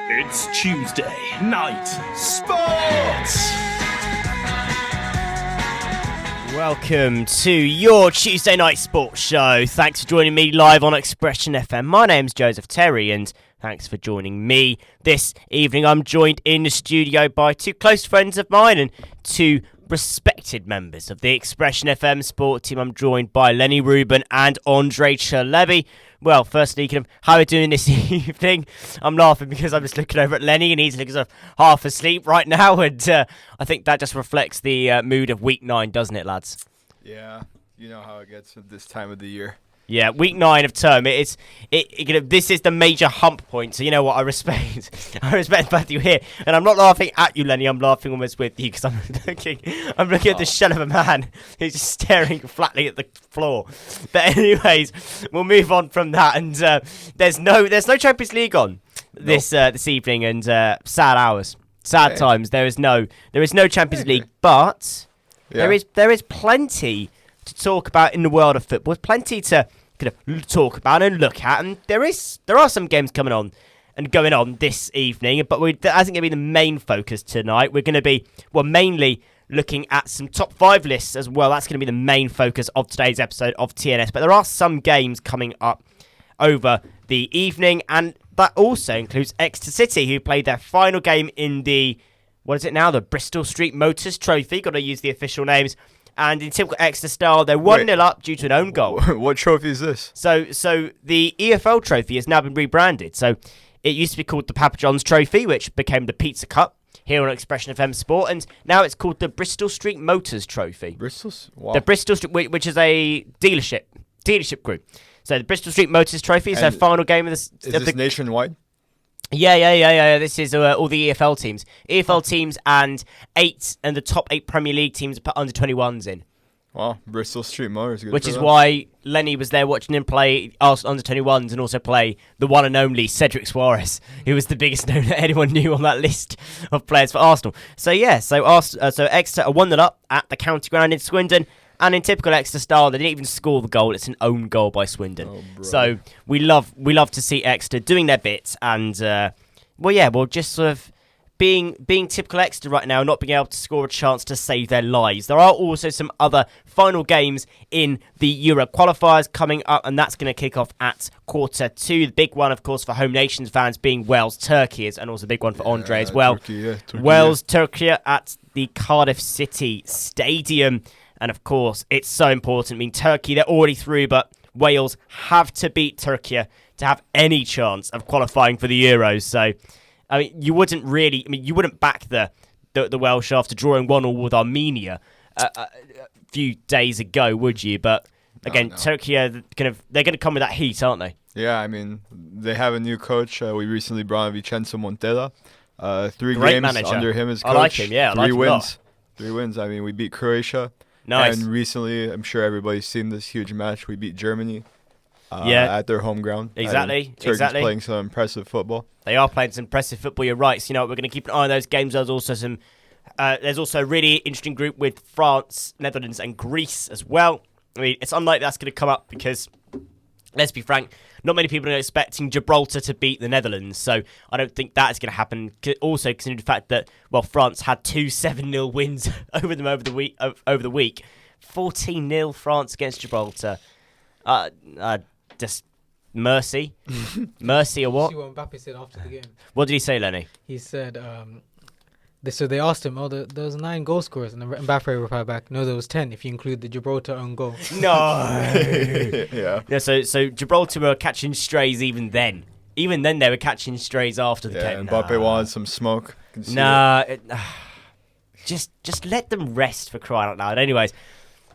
It's Tuesday Night Sports! Welcome to your Tuesday Night Sports Show. Thanks for joining me live on Expression FM. My name's Joseph Terry and thanks for joining me this evening. I'm joined in the studio by two close friends of mine and two respected members of the Expression FM Sport team. I'm joined by Lenny Rubin and Andre Chalebi. Well, firstly, how are you doing this evening? I'm laughing because I'm just looking over at Lenny and he's looking sort of half asleep right now, and I think that just reflects the mood of Week 9, doesn't it, lads? Yeah, you know how it gets at this time of the year. Yeah, Week 9 of term. This is the major hump point. So you know what? I respect the fact that you're here, and I'm not laughing at you, Lenny. I'm laughing almost with you because I'm looking at the shell of a man who's just staring flatly at the floor. But anyways, we'll move on from that. And there's no Champions League on this evening, and sad hours, sad times. There is no Champions League, but there is plenty to talk about in the world of football. Plenty to kind of talk about and look at, and there are some games coming on and going on this evening, but that isn't going to be the main focus tonight. We're going to be mainly looking at some top 5 lists as well. That's going to be the main focus of today's episode of TNS, but there are some games coming up over the evening, and that also includes Exeter City, who played their final game in the Bristol Street Motors Trophy. Got to use the official names. And in typical Exeter style, they're 1-0 up due to an own goal. What trophy is this? So the EFL trophy has now been rebranded. So it used to be called the Papa John's Trophy, which became the Pizza Cup here on Expression FM Sport, and now it's called the Bristol Street Motors Trophy. Wow. The Bristol Street, which is a dealership group. So the Bristol Street Motors Trophy is their final game of this. Is this nationwide? Yeah. This is all the EFL teams. EFL teams and the top 8 Premier League teams put under 21s in. Wow, Bristol Street Motors. Which is why Lenny was there watching him play under 21s and also play the one and only Cedric Suarez, who was the biggest name that anyone knew on that list of players for Arsenal. So Exeter are 1-0 up at the County Ground in Swindon. And in typical Exeter style, they didn't even score the goal. It's an own goal by Swindon. So we love to see Exeter doing their bit, and just sort of being typical Exeter right now, not being able to score a chance to save their lives. There are also some other final games in the Euro qualifiers coming up, and that's going to kick off at 1:45. The big one, of course, for home nations fans being Wales-Turkey, and also a big one for Andre as well. Turkey. Wales-Turkey at the Cardiff City Stadium. And of course, it's so important. I mean, Turkey, they're already through, but Wales have to beat Turkey to have any chance of qualifying for the Euros. So, I mean, you wouldn't back the Welsh after drawing 1-1 with Armenia a few days ago, would you? But again, no. Turkey they're going to come with that heat, aren't they? Yeah, I mean, they have a new coach. We recently brought in Vincenzo Montella. 3 Great games manager. under him as coach. I like him. Yeah, I like him a lot. 3 wins. I mean, we beat Croatia. Nice. And recently, I'm sure everybody's seen this huge match. We beat Germany at their home ground. Exactly. Turkey's playing some impressive football. They are playing some impressive football. You're right. So, we're going to keep an eye on those games. There's also a really interesting group with France, Netherlands, and Greece as well. I mean, it's unlikely that's going to come up because, let's be frank, not many people are expecting Gibraltar to beat the Netherlands, so I don't think that is going to happen. Also, considering the fact that France had 2 7-0 wins over them over the week, 14-0 France against Gibraltar. Just mercy, mercy or what? See what Mbappe said after the game. What did he say, Lenny? He said, they asked him, there was 9 goal scorers, and Mbappe replied back, no, there was 10 if you include the Gibraltar own goal. No. Yeah. So Gibraltar were catching strays even then. Even then, they were catching strays after the game. Mbappe wanted some smoke. Just let them rest, for crying out loud. Anyways,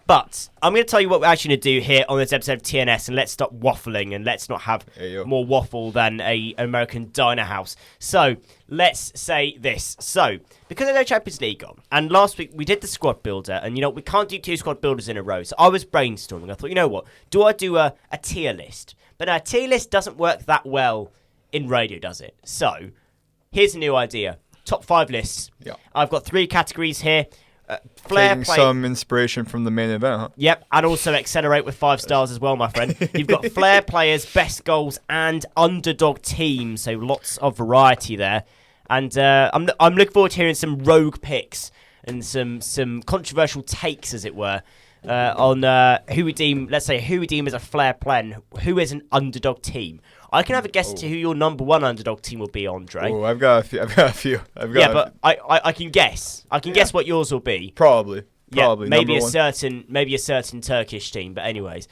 but I'm going to tell you what we're actually going to do here on this episode of TNS, and let's stop waffling and let's not have more waffle than an American diner house. So let's say this. So because there's no Champions League on, and last week we did the squad builder, and we can't do 2 squad builders in a row. So I was brainstorming. I thought, you know what? Do I do a tier list? But a tier list doesn't work that well in radio, does it? So here's a new idea. Top 5 lists. Yeah. I've got 3 categories here. Flair Taking some inspiration from the main event, huh? Yep, and also accelerate with 5 stars as well, my friend. You've got Flair players, best goals, and underdog teams, so lots of variety there. And I'm looking forward to hearing some rogue picks and some controversial takes, as it were, on who we deem as a Flair player and who is an underdog team. I can have a guess to who your number 1 underdog team will be, Andre. Oh, I've got a few. But I can guess. I can guess what yours will be. Probably. Yeah, maybe number a certain Turkish team. But anyways,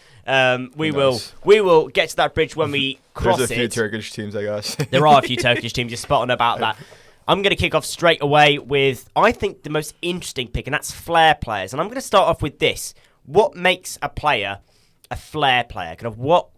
we will get to that bridge when we cross There's it. a few Turkish teams, I guess. There are a few Turkish teams. You're spot on about that. I'm going to kick off straight away with, I think, the most interesting pick, and that's Flair players. And I'm going to start off with this. What makes a player a Flair player? What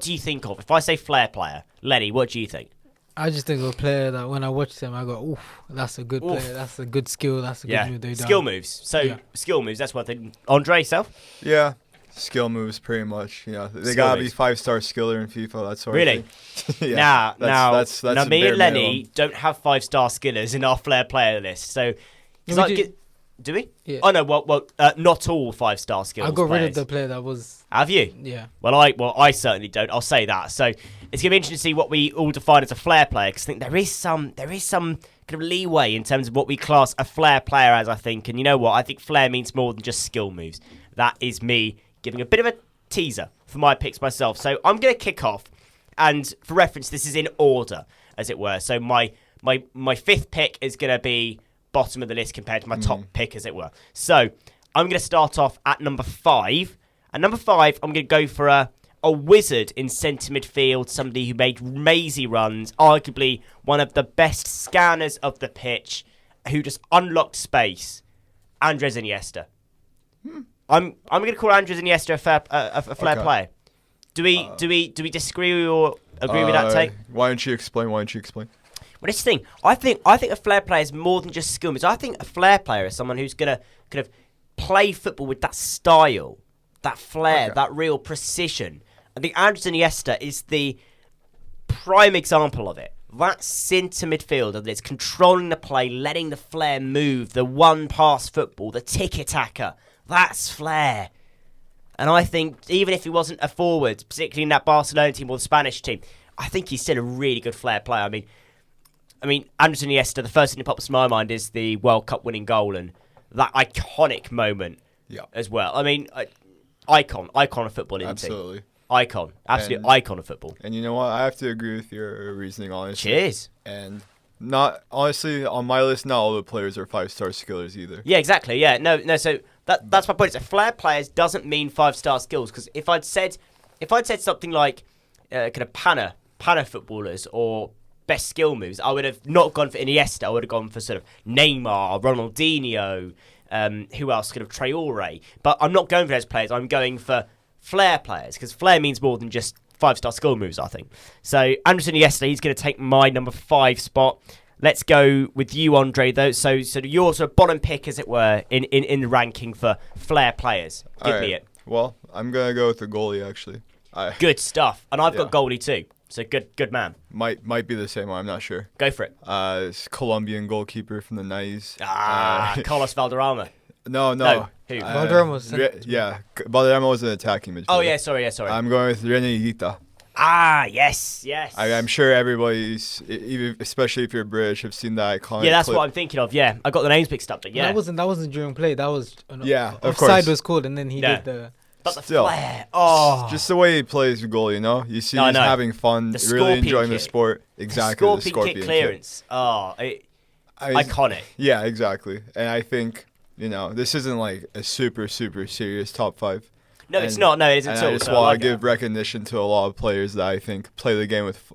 do you think of? If I say Flair player, Lenny, what do you think? I just think of a player that when I watch them, I go, oof, that's a good player. That's a good skill. That's a good move they've done. Skill moves. Skill moves, that's one thing. Andre, yourself? Yeah, skill moves pretty much. Yeah, they gotta be 5-star skiller in FIFA. That's sort really. Of thing. Yeah, that's now, a me bare and Lenny minimum. don't have 5-star skillers in our Flair player list. So, do we? Yeah. Oh no, well, not all 5-star skills. I got rid players. of the player that was. Have you? Yeah. Well, I certainly don't. I'll say that. So it's gonna be interesting to see what we all define as a Flair player, because I think there is some kind of leeway in terms of what we class a Flair player as. I think, and you know what? I think Flair means more than just skill moves. That is me giving a bit of a teaser for my picks myself. So I'm gonna kick off, and for reference, this is in order, as it were. So my 5th pick is gonna be bottom of the list compared to my top pick, as it were. So I'm going to start off at number 5. At number 5, I'm going to go for a wizard in centre midfield, somebody who made mazy runs, arguably one of the best scanners of the pitch, who just unlocked space. Andres Iniesta. I'm going to call Andres Iniesta a Flair player. Do we disagree or agree with that take? Why don't you explain? Well, this thing, I think a Flair player is more than just skill moves. I think a Flair player is someone who's gonna kind of play football with that style, that flair, that real precision. I think Andres Iniesta is the prime example of it. That centre midfielder that's controlling the play, letting the Flair move, the one-pass football, the tiki-taka. That's Flair. And I think even if he wasn't a forward, particularly in that Barcelona team or the Spanish team, I think he's still a really good Flair player. I mean, Andres Iniesta, the first thing that pops to my mind is the World Cup winning goal and that iconic moment as well. I mean, icon of football, isn't he? Absolutely. Icon. Absolute icon of football. And you know what? I have to agree with your reasoning, honestly. Cheers. And honestly, on my list, not all the players are 5-star skillers either. Yeah, exactly. Yeah, no. So that's my point. So Flair players doesn't mean 5-star skills, because if I'd said something like kind of Pana footballers or best skill moves, I would have not gone for Iniesta. I would have gone for sort of Neymar, Ronaldinho, who else? Kind of Traore. But I'm not going for those players. I'm going for Flair players, because Flair means more than just 5-star skill moves, I think. So Andres Iniesta, he's going to take my number 5 spot. Let's go with you, Andre, though. So your sort of bottom pick, as it were, in the ranking for Flair players. Give me it. Well, I'm going to go with the goalie, actually. Good stuff. And I've got goalie too. So good man. Might be the same one, I'm not sure. Go for it. It's Colombian goalkeeper from the 90s. Carlos Valderrama. No. Who? Valderrama's Valderrama was an attacking midfielder. Oh, yeah, sorry. I'm going with René Higuita. Yes. I'm sure everybody's, especially if you're British, have seen that iconic Yeah, that's clip. what I'm thinking of. Yeah, I got the names mixed up, but yeah. That wasn't during play. That was of offside course. was called, and then he did the. But the Still, Flair. Oh, just the way he plays goal, you know? You see he's having fun, The really scorpion enjoying the kick. sport. Exactly, the scorpion kick clearance. Iconic. Yeah, exactly. And I think, this isn't like a super, super serious top 5. No, it's not. No, it isn't at all. I just So want to give recognition to a lot of players that I think play the game with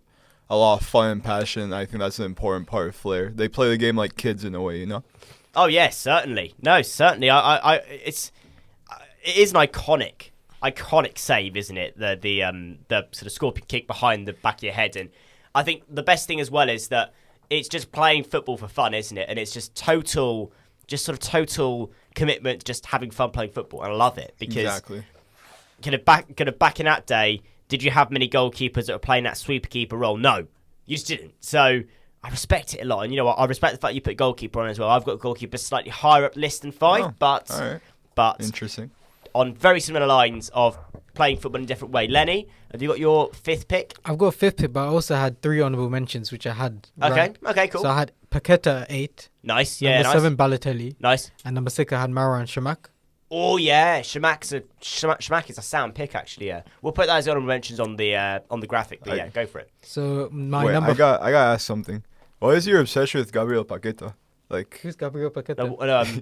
a lot of fun and passion. I think that's an important part of Flair. They play the game like kids in a way, Oh yes, certainly. No, certainly. It is an iconic save, isn't it? The sort of scorpion kick behind the back of your head, and I think the best thing as well is that it's just playing football for fun, isn't it? And it's just total commitment to just having fun playing football, and I love it because exactly. Kind of back in that day, did you have many goalkeepers that were playing that sweeper keeper role? No, you just didn't. So I respect it a lot, and you know what? I respect the fact you put goalkeeper on as well. I've got goalkeeper slightly higher up list than 5, Oh, but all right. but Interesting. on very similar lines of playing football in a different way. Lenny, have you got your 5th pick? I've got a 5th pick, but I also had 3 honourable mentions, which I had. Okay, right. okay, cool. So I had Paqueta at 8. Nice, yeah, Number nice. 7, Balotelli. Nice. And number 6, I had Marouane Chamakh. Oh yeah, Shamak is a sound pick actually. Yeah, we'll put that as honorable mentions on the graphic. But yeah, go for it. So my Wait, number. I gotta ask something. What is your obsession with Gabriel Paqueta? Like, Who's Gabriel Paqueta?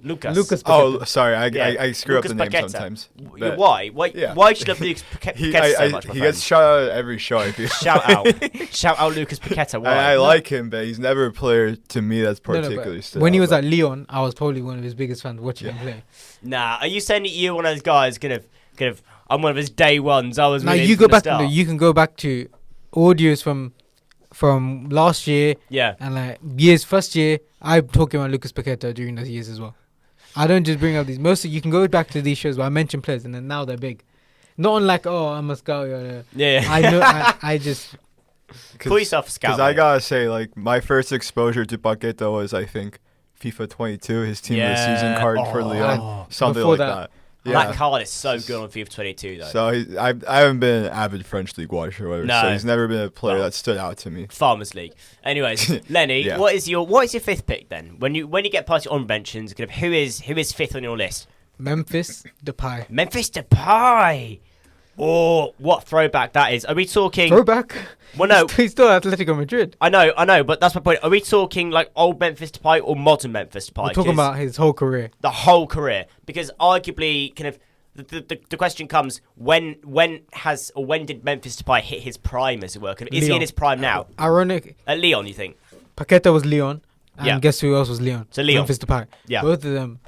Lucas. Lucas Paqueta. oh, sorry, Yeah, I screw Lucas up the name Paqueta. sometimes. Why? Why? Yeah. Why do you love Lucas Paqueta so much? My He friend? gets shout out at every show. I feel. Shout out, Lucas Paqueta. Why? I like him, but he's never a player to me that's No, but particularly stood when he out, was but- at Lyon, I was probably one of his biggest fans watching him play. Nah, are you saying that you're one of those guys kind of? I'm one of his day ones. I was. Now with him you from go the back. start. You can go back to audios from last year Yeah. and like years. First year, I'm talking about Lucas Paqueta during those years as well. I don't just bring up these. Most of you can go back to these shows where I mention players and then now they're big. Not on like I'm a scout. Yeah. I know. I just Pull yourself a scout. Because I mate. gotta say, like, my first exposure to Paqueta was, I think, FIFA 22, his team of the season card for Oh. Lyon, something Before like that- that. That card is so good on FIFA 22 though. So I haven't been an avid French league watcher, or whatever. No. So he's never been a player Well. that stood out to me. Farmers League. Anyways, Lenny, Yeah. what is your 5th pick then? When you get past your honourable mentions, kind of who is 5th on your list? Memphis Depay. Memphis Depay. Oh, what throwback that is. Are we talking? Throwback. Well, no, He's still at Atletico Madrid. I know, but that's my point. Are we talking like old Memphis Depay or modern Memphis Depay? We're talking 'Cause about his whole career. the whole career, because arguably, kind of, the question comes: when did Memphis Depay hit his prime, as it were? Kind of, is he in Lyon. his prime now? Ironic. At Lyon, you think? Paqueta was Lyon, and Yeah. guess who else was Lyon? So Lyon. Memphis Depay. Yeah. Both of them.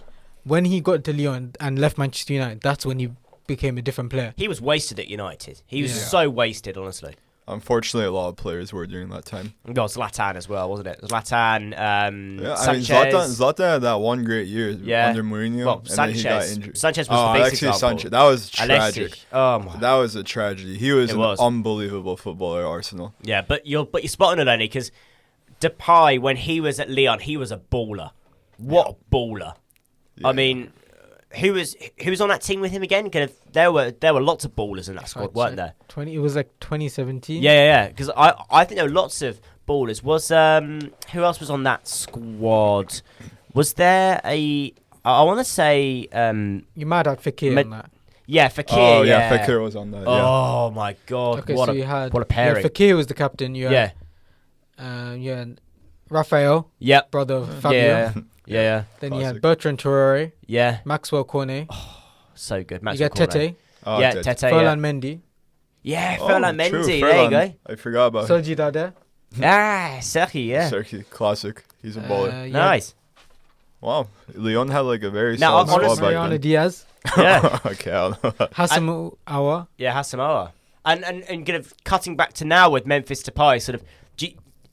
When he got to Lyon and left Manchester United, that's when he became a different player. He was wasted at United. He was Yeah. so wasted, honestly. Unfortunately, a lot of players were during that time. Got Zlatan as well, wasn't it? Zlatan, Yeah, I mean, Sanchez. Zlatan had that one great year Yeah. under Mourinho, Well, and then he got Sanchez. injured. Sanchez was the Oh, biggest Alexis example. Sanchez, that was Alexis. tragic. Oh my. That was a tragedy. He was It an was. unbelievable footballer at Arsenal. Yeah, but you're spot on it, Lenny, because Depay, when he was at Lyon, he was a baller. What a baller! Yeah. I mean, who was on that team with him again? Kind of, there were lots of ballers in that squad, weren't there? It was like 2017. Yeah. Because I think there were lots of ballers. Was who else was on that squad? Was there I want to say You might have Fekir on that. yeah, Fekir. Oh yeah, Fekir was on that. Yeah. Oh my god! Okay, what so a you had what a pairing! Fekir was the captain. You Yeah. had, you had Raphael, Yep. brother of Fabio. Yeah. Yeah. Then you had Classic. Bertrand Traore, Yeah. Maxwell Cornet. So good. You Maxwell got Cornet. Tete, Oh, Yeah, Tete. Tete. Ferland Mendy, Yeah, Oh, Ferland true, Mendy. There you go. Ferland. I forgot about him. Sergi Dade. Sergi, yeah. Sergi, classic. He's a baller. Nice. Wow, Lyon had like a very Now, solid squad honestly- back Mariano then. Diaz, Yeah. Okay, I don't know. Hassam Awa. Yeah, Hasamoa. And kind of cutting back to now with Memphis Depay, sort of,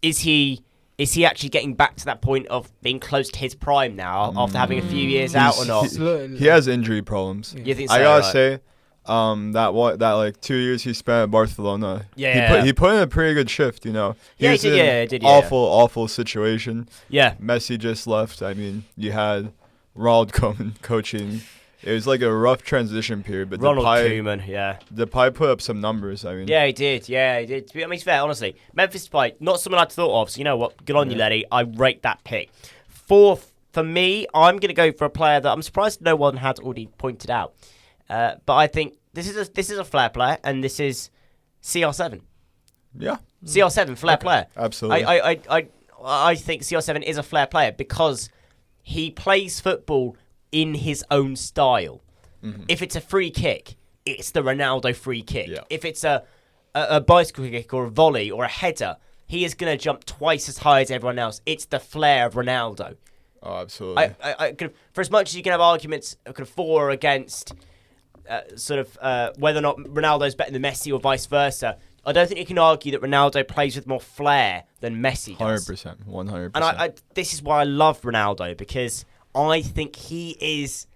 is he actually getting back to that point of being close to his prime now after having a few years out or not? He has injury problems. You think so? I gotta right? say, that like 2 years he spent at Barcelona. Yeah. He put in a pretty good shift. You know. Yeah, he was did, in yeah, he did, yeah. awful situation. Yeah. Messi just left. I mean, you had Ronald Koeman coaching. It was like a rough transition period, but Ronald Depay Koeman, yeah. put up some numbers. I mean, Yeah, he did. Yeah, he did. I mean, it's fair, honestly. Memphis Depay, not someone I'd thought of. So you know what? Good on you, Lenny. I rate that pick. For me, I'm going to go for a player that I'm surprised no one had already pointed out. But I think this is a Flair player, and this is CR7. yeah, CR7, Flair player. absolutely. I think CR7 is a Flair player because he plays football in his own style. Mm-hmm. If it's a free kick, it's the Ronaldo free kick. Yeah. If it's a bicycle kick or a volley or a header, he is going to jump twice as high as everyone else. It's the flair of Ronaldo. Oh, absolutely. I could, for as much as you can have arguments kind of for or against whether or not Ronaldo's better than Messi or vice versa, I don't think you can argue that Ronaldo plays with more flair than Messi does. 100%, 100%. And this is why I love Ronaldo, because I think he is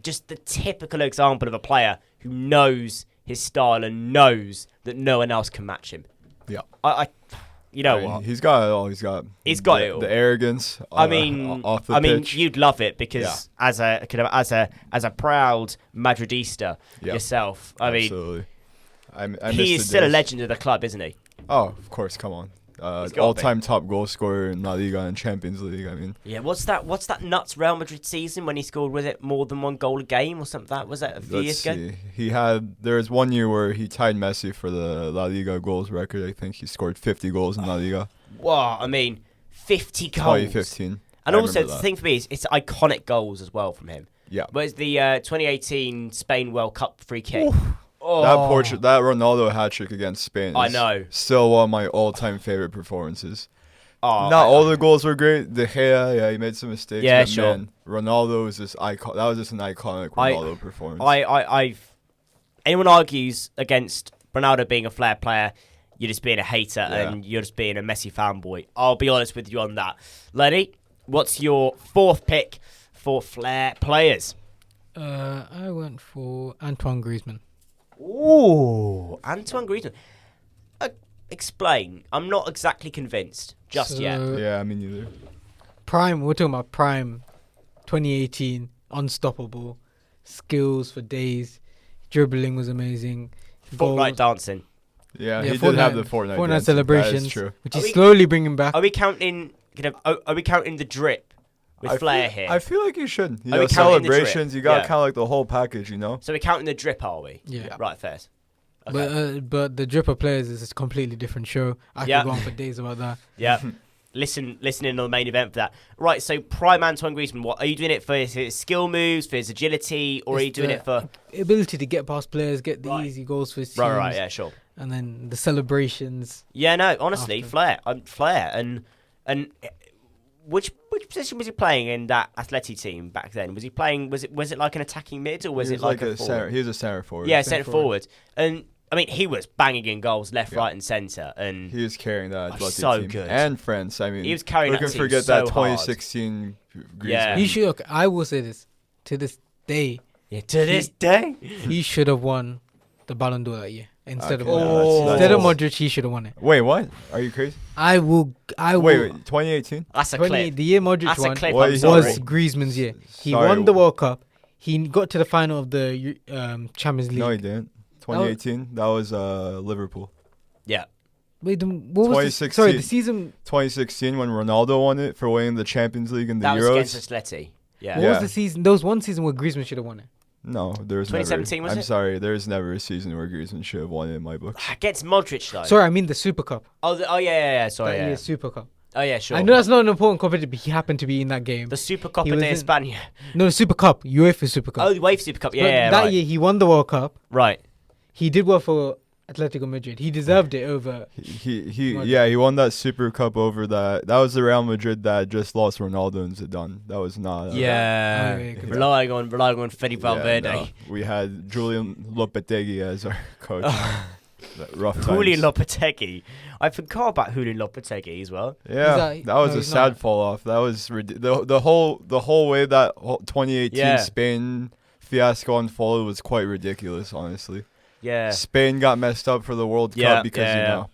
just the typical example of a player who knows his style and knows that no one else can match him. Yeah. you know I mean, what? He's got it all. He's got it all. The arrogance. I mean, off the pitch. you'd love it because as a proud Madridista yourself, absolutely. I miss he the is still a days. legend of the club, isn't he? Oh, of course. Come on. He's gotta All-time top goal scorer in La Liga and Champions League. I mean, Yeah, what's that nuts Real Madrid season when he scored, was it more than one goal a game or something? Was that a few years ago? There was 1 year where he tied Messi for the La Liga goals record. I think he scored 50 goals in La Liga. Wow, I mean, 50 goals. 2015. And I also, remember the that. thing for me is it's iconic goals as well from him. Yeah. But it's the 2018 Spain World Cup free kick. That Ronaldo hat trick against Spain. I is know. Still one of my all-time favorite performances. Oh, Not all the goals were great. De Gea, he made some mistakes. Yeah, but sure. Man, Ronaldo was just icon. That was just an iconic Ronaldo performance. Anyone argues against Ronaldo being a Flair player, you're just being a hater and you're just being a Messi fanboy. I'll be honest with you on that. Lenny, what's your fourth pick for Flair players? I went for Antoine Griezmann. Ooh, Antoine Griezmann. Explain. I'm not exactly convinced just yet. Yeah, I mean neither. We're talking about prime 2018, unstoppable, skills for days, dribbling was amazing. Fortnite dancing. Yeah, he did have the Fortnite dancing. celebrations, That is true. which he's slowly bringing back. Are we counting? Are we counting the drip with Flair here? I feel like you should. You Are know, we counting the drip? celebrations, you got Yeah. kind of like the whole package, you know? So we're counting the drip, are we? Yeah. Right, first. Okay. But the Dripper Players is a completely different show. I Yeah. could go on for days about that. Yeah. Listen in on the main event for that. Right, so prime Antoine Griezmann, what are you doing it for his skill moves, for his agility, or are It's you doing the it for ability to get past players, get the Right. easy goals for his teams, Right, yeah, sure. and then the celebrations. Yeah, no, honestly, After. Flair. Flair and which position was he playing in that Atleti team back then? Was he playing was it like an attacking mid or was He it like a center. forward? He was a center forward. Yeah, centre forward. And I mean, he was banging in goals left, Yeah. right, and centre. And He was carrying that Atleti so team. good. And France. I mean, He was carrying who that can team forget so that hard. 2016 Griezmann? Yeah. He should. Okay, I will say this to this day. yeah, to this day, He should have won the Ballon d'Or that year instead Okay, of that's- instead of that's- Modric. He should have won it. Wait, what? Are you crazy? I will. Wait, 2018? that's a 20, clip. the year Modric That's a won clip. What I'm is- sorry. was Griezmann's year. He Sorry. won the World Cup. He got to the final of the Champions League. No, he didn't. 2018, that was Liverpool. Yeah. Wait, what was the, 2016. sorry, the season? 2016 when Ronaldo won it for winning the Champions League and the That was Euros. against Atleti. Yeah. What was the season? There was one season where Griezmann should have won it. No, there's 2017 never. was I'm it? sorry, there's never a season where Griezmann should have won it in my books. Against Modric, though. Sorry, I mean the Super Cup. Yeah. Sorry, That yeah. year's Super Cup. Oh, yeah, sure. I know that's not an important competition, but he happened to be in that game. The Supercopa He was de in- España. No, the Super Cup, UEFA Super Cup. Oh, the Wave Super Cup. But Yeah, that right. year he won the World Cup. Right. He did well for Atletico Madrid. He deserved it over. He won that Super Cup over that. That was the Real Madrid that just lost Ronaldo and Zidane. That was not. Yeah. Oh, yeah, good. Relying on Fede Valverde. no. We had Julian Lopetegui as our coach. That rough times. Julian Lopetegui. I forgot about Julian Lopetegui as well. Yeah, He's that was no, a he's sad not. fall off. That was the whole way that 2018 Yeah. Spain fiasco unfolded was quite ridiculous, honestly. Yeah. Spain got messed up for the World Yeah, Cup because yeah. you know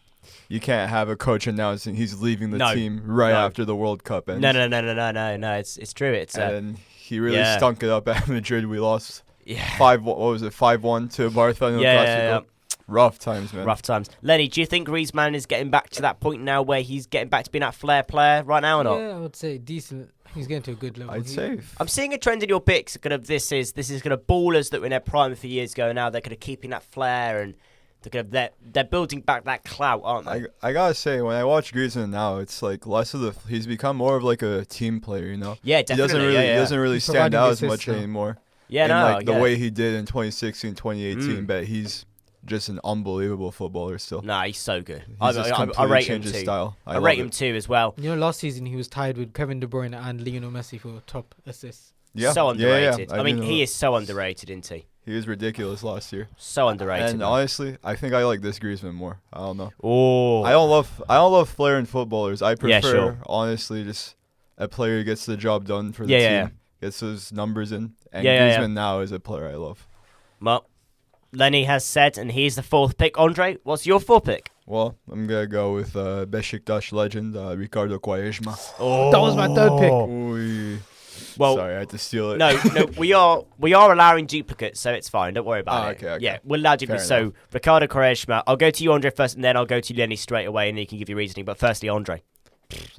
you can't have a coach announcing he's leaving the No, team right no. after the World Cup ends. No. It's true. It's And he really yeah. stunk it up at Madrid. We lost yeah. 5-1 to Barca in the Yeah, Clasico. Rough times, man. Rough times. Lenny, do you think Griezmann is getting back to that point now where he's getting back to being that Flair player right now or not? Yeah, I would say decent. He's getting to a good level. I'd say. I'm seeing a trend in your picks. This is kind of ballers that were in their prime a few years ago. Now they're kind of keeping that flair and they're building back that clout, aren't they? I gotta say, when I watch Griezmann now, it's like less of the. He's become more of like a team player, you know. Yeah, He definitely. He doesn't really He's stand providing out as assists much now. anymore. Yeah, in no, like I the get way it. he did in 2016, 2018. But he's just an unbelievable footballer still. Nah, he's so good. He's just I completely rate him changed his too. style. I love rate it. him too as well. You know, last season he was tied with Kevin De Bruyne and Lionel Messi for top assists. Yeah, So underrated. I I mean, do know he that. is so underrated, isn't he? He was ridiculous last year. So underrated. And honestly, I think I like this Griezmann more. I don't know. Oh, I don't love Flair and footballers. I prefer Yeah, sure. honestly just a player who gets the job done for the Yeah, team, yeah, yeah. gets those numbers in. And Yeah, Griezmann now is a player I love. Well, Lenny has said, and he's the fourth pick. Andre, what's your fourth pick? Well, I'm gonna go with Beşiktaş legend Ricardo Quaresma. Oh, That was my third pick. Ooh. Well, Sorry, I had to steal it. No, we are allowing duplicates, so it's fine. Don't worry about it. Okay. Yeah, we'll allow duplicates. So Ricardo Quaresma. I'll go to you, Andre, first, and then I'll go to Lenny straight away, and then you can give your reasoning. But firstly, Andre.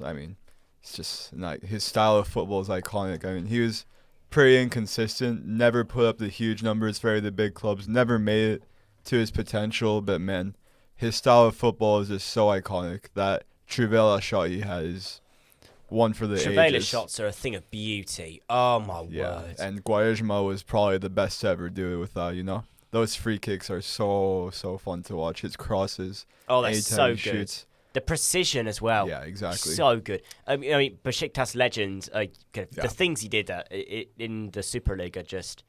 I mean, it's just not his style of football is iconic. I mean, he was pretty inconsistent. Never put up the huge numbers for the big clubs. Never made it to his potential. But man, his style of football is just so iconic. That Trivela shot he had is one for the Trivela ages. shots are a thing of beauty. Oh my word! And Quaresma was probably the best to ever do it with that. You know, those free kicks are so fun to watch. His crosses. Oh, that's anytime so he good. shoots. The precision as well. Yeah, exactly. So good. I mean, Besiktas legend. The things he did in the Super League are just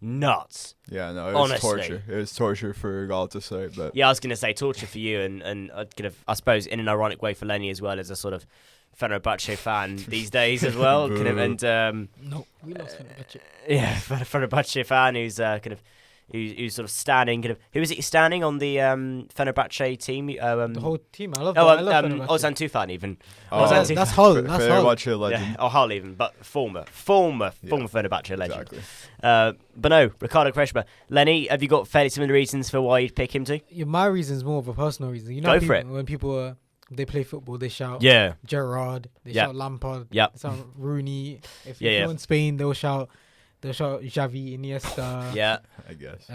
nuts. Yeah, no, it was Honestly. torture. It was torture for Galatasaray, but Yeah, I was going to say torture for you, and I suppose in an ironic way for Lenny as well, as a sort of Fenerbahce fan these days as well. No, we lost Fenerbahce. Yeah, Fenerbahce fan who's sort of standing. Who is it standing on the Fenerbahce team? The whole team. I love Fenerbahce. Ozan Tufan even. That's Hull. That's Hull. Fenerbahce legend. Yeah, Hull even, but former Fenerbahce legend. Exactly. But no, Ricardo Quaresma. Lenny, have you got fairly similar reasons for why you'd pick him too? Yeah, my reason is more of a personal reason. You know, Go people, for it. when people they play football, they shout Yeah. Gerrard, they Yep. shout Lampard, Yep. they shout Rooney. If Yeah, you yeah. go in Spain, they'll shout Xavi, Iniesta. Yeah. I guess.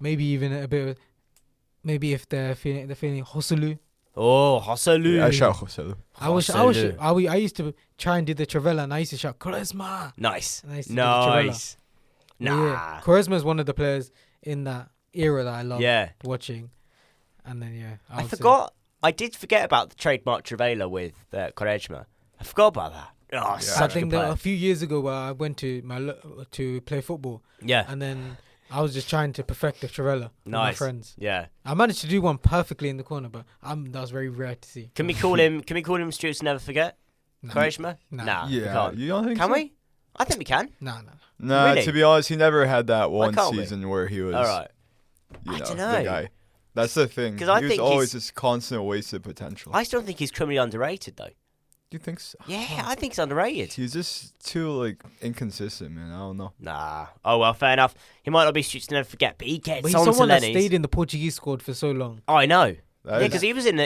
Maybe even a bit. Maybe if they're feeling Hosselu. Oh, Hosselu. Yeah, I shout Joselu. I used to try and do the Trivela, and I used to shout Quaresma. Nice. And I used to do the Trivela. Nice. But Nah. yeah, Quaresma is one of the players in that era that I love watching. And then I forgot. I did forget about the trademark Trivela with Quaresma. I forgot about that. Oh, I such a think good that player. a few years ago where I went to to play football, Yeah. and then I was just trying to perfect the Trivela with my Nice. friends. Yeah. I managed to do one perfectly in the corner, but that was very rare to see. Can we call him Stuart's Never Forget? Nah. Quaresma? Nah. Nah. we Yeah, can't. you don't think Can so? we? I think we can. Nah. Nah, Really? to be honest, he never had that one can't we? season where he was, All right. you I know, dunno. the guy. That's the thing. 'Cause I he was think always he's- this constant wasted potential. I still think he's criminally underrated though. Do you think so? Yeah, I think he's underrated. He's just too inconsistent, man. I don't know. Nah. Oh well, fair enough. He might not be Stuart's Never Forget, but he gets But he's on to someone that Lenny's. stayed in the Portuguese squad for so long. Oh, I know. That Yeah, is- because he was in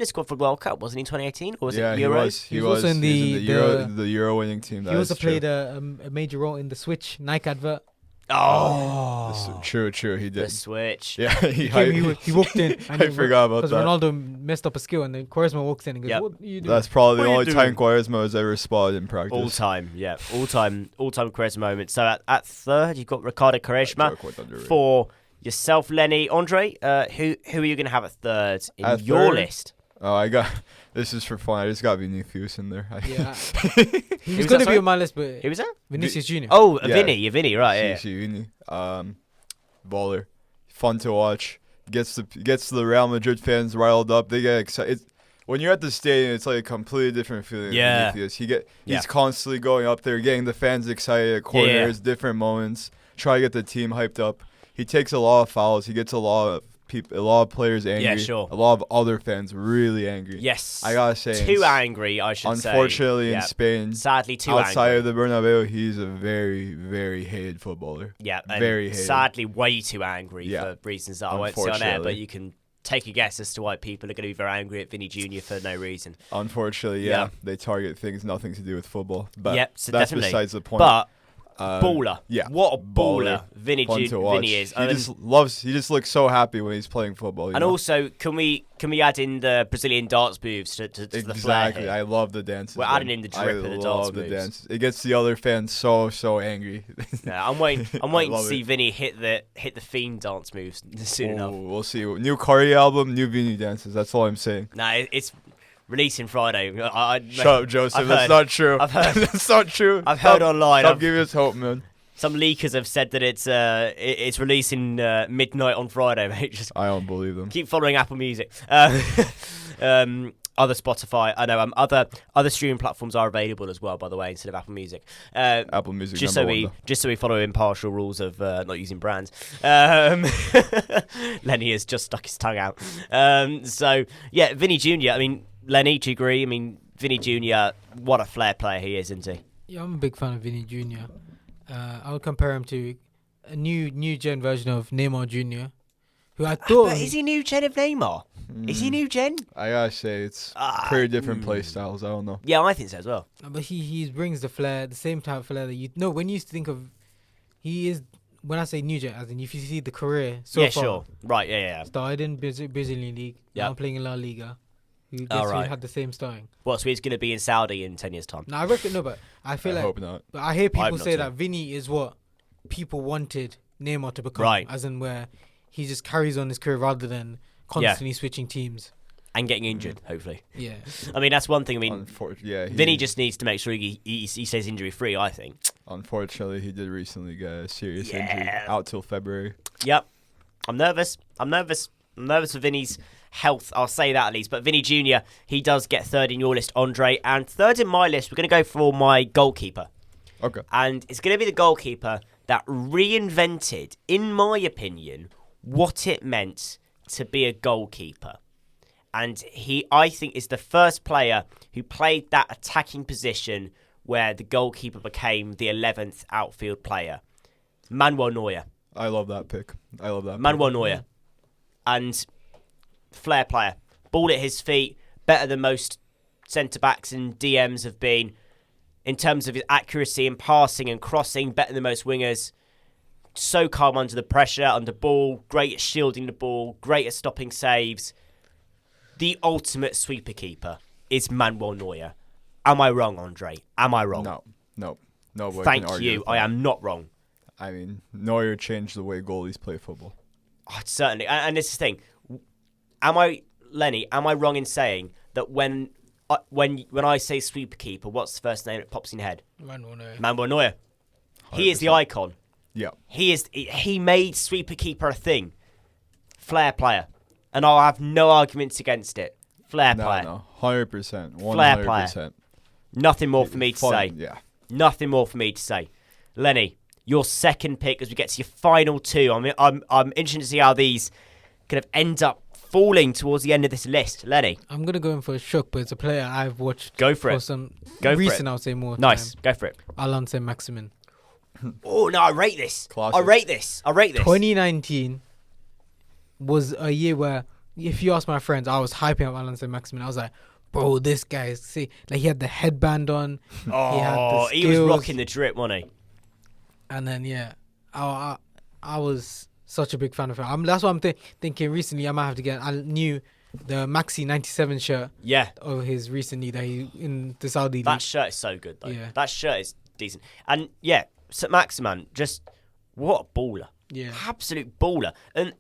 the squad for World Cup, wasn't he? In 2018, or was yeah, it he Euros? was. He was also in He was the the Euro winning team. He That also is true. played a major role in the Switch Nike advert. Oh, True. He the did. switch. Yeah, He walked in. And I forgot about because that. Ronaldo messed up a skill, and then Quaresma walks in and goes, Yep. "What are you doing?" That's probably What the are you only time doing? Quaresma has ever spotted in practice. All time, yeah, all time Quaresma moment. So at third, you've got Ricardo Quaresma. Joke with underrated. For yourself, Lenny, Andre, who are you going to have at third in At your third? list? Oh, I got. This is for fun. I just got Vinicius in there. Yeah, Who he's was going that, to be sorry? on my list, but Who was that? Vinicius Junior. Oh, Yeah. Vinny, right? Yeah. Vini. Baller, fun to watch. Gets the Real Madrid fans riled up. They get excited. When you're at the stadium, it's like a completely different feeling. Yeah. Vinicius. Yeah. He's constantly going up there, getting the fans excited at corners, different moments, try to get the team hyped up. He takes a lot of fouls. He gets a lot of players angry. Yeah, sure. A lot of other fans really angry. Yes. I gotta say, too angry, I should say. unfortunately, Yeah. in Spain, Sadly, too outside angry. of the Bernabeu, he's a very, very hated footballer. Yeah, and very hated. sadly, way too angry Yeah. for reasons that I won't say on air. But Unfortunately. you can take a guess as to why people are going to be very angry at Vinny Junior for no reason. Unfortunately, Yeah. they target things nothing to do with football. But Yep, so that's definitely. besides the point. But Uh, baller, yeah, what a baller, Fun to watch. Vinny is. He just looks so happy when he's playing football. And also, can we add in the Brazilian dance moves to the Flair exactly, here? I love the dances. We're adding in the drip I of the dance love the moves. dance. It gets the other fans so angry. Yeah, I'm waiting to love see it. Vinny hit the Fiend dance moves soon enough. We'll see. New Cardi album, new Vini dances. That's all I'm saying. Nah, it's releasing Friday. Shut up, Joseph. I've That's heard- not true. I've heard- That's not true. I've heard online. Stop giving us hope, man. Some leakers have said that it's releasing midnight on Friday, mate. Just I don't believe them. keep following Apple Music. other Spotify. I know other streaming platforms are available as well, by the way, instead of Apple Music. Apple Music just number so we one, just so we follow impartial rules of not using brands. Lenny has just stuck his tongue out. So yeah, Vinny Jr. I mean, Lenny, do you agree? I mean, Vinny Jr. What a Flair player he is, isn't he? Yeah, I'm a big fan of Vinny Jr. I would compare him to a new gen version of Neymar Jr., who I thought But is he new gen of Neymar? Is he new gen? I gotta say it's pretty different play styles. I don't know. Yeah, I think so as well. but he brings the flair, the same type of flair that you know when you used to think of. He is when I say new gen, as in if you see the career so Yeah, far. sure. Right, yeah. Started in Brazilian league. Yep. Now playing in La Liga. Who Alright. had the same starting. What, so he's going to be in Saudi in 10 years' time? No, I reckon no, but I feel I like. hope not. But I hear I hope people not say too. that Vinny is what people wanted Neymar to become, Right. as in where he just carries on his career rather than constantly switching teams. And getting injured, hopefully. Yeah. I mean, that's one thing. I mean, Vinny just needs to make sure he stays injury-free, I think. Unfortunately, he did recently get a serious injury, Yeah. out till February. Yep. I'm nervous for Vinny's health. I'll say that at least. But Vinny Jr., he does get third in your list, Andre. And third in my list, we're going to go for my goalkeeper. Okay. And it's going to be the goalkeeper that reinvented, in my opinion, what it meant to be a goalkeeper. And he, I think, is the first player who played that attacking position where the goalkeeper became the 11th outfield player. Manuel Neuer. I love that pick. Manuel Neuer. And Flair player. Ball at his feet. Better than most centre-backs and DMs have been. In terms of his accuracy and passing and crossing, better than most wingers. So calm under the pressure, under ball. Great at shielding the ball. Great at stopping saves. The ultimate sweeper keeper is Manuel Neuer. Am I wrong, Andre? Am I wrong? No. Nobody Thank can argue you. with I that. am not wrong. I mean, Neuer changed the way goalies play football. Oh, certainly. And this is the thing. Am I wrong in saying that when I say sweeper keeper, what's the first name that pops in your head? Manuel Neuer. He is the 100%. icon. Yeah. He made sweeper keeper a thing. Flair player. And I'll have no arguments against it. Flair player. No. 100%. 100%. Flair player. Nothing more for me to say. Yeah. Nothing more for me to say. Lenny, your second pick as we get to your final two. I'm interested to see how these kind of end up falling towards the end of this list. Lenny. I'm going to go in for a shock, but it's a player I've watched Go for it. some Go for recent, it. I would say, more Nice. time. Go for it. Alain Saint-Maximin. Oh, no, I rate this. Classic. I rate this. 2019 was a year where, if you ask my friends, I was hyping up Alain Saint-Maximin. I was like, bro, this guy is sick. Like, he had the headband on. Oh, he was rocking the drip, wasn't he? And then, yeah, I was such a big fan of him. That's what I'm thinking recently. I might have to get. I knew the Maxi 97 shirt Yeah. of his recently that he in the Saudi That league. shirt is so good, though. Yeah. That shirt is decent. And, yeah, St. Maximan, just what a baller. Yeah. Absolute baller. And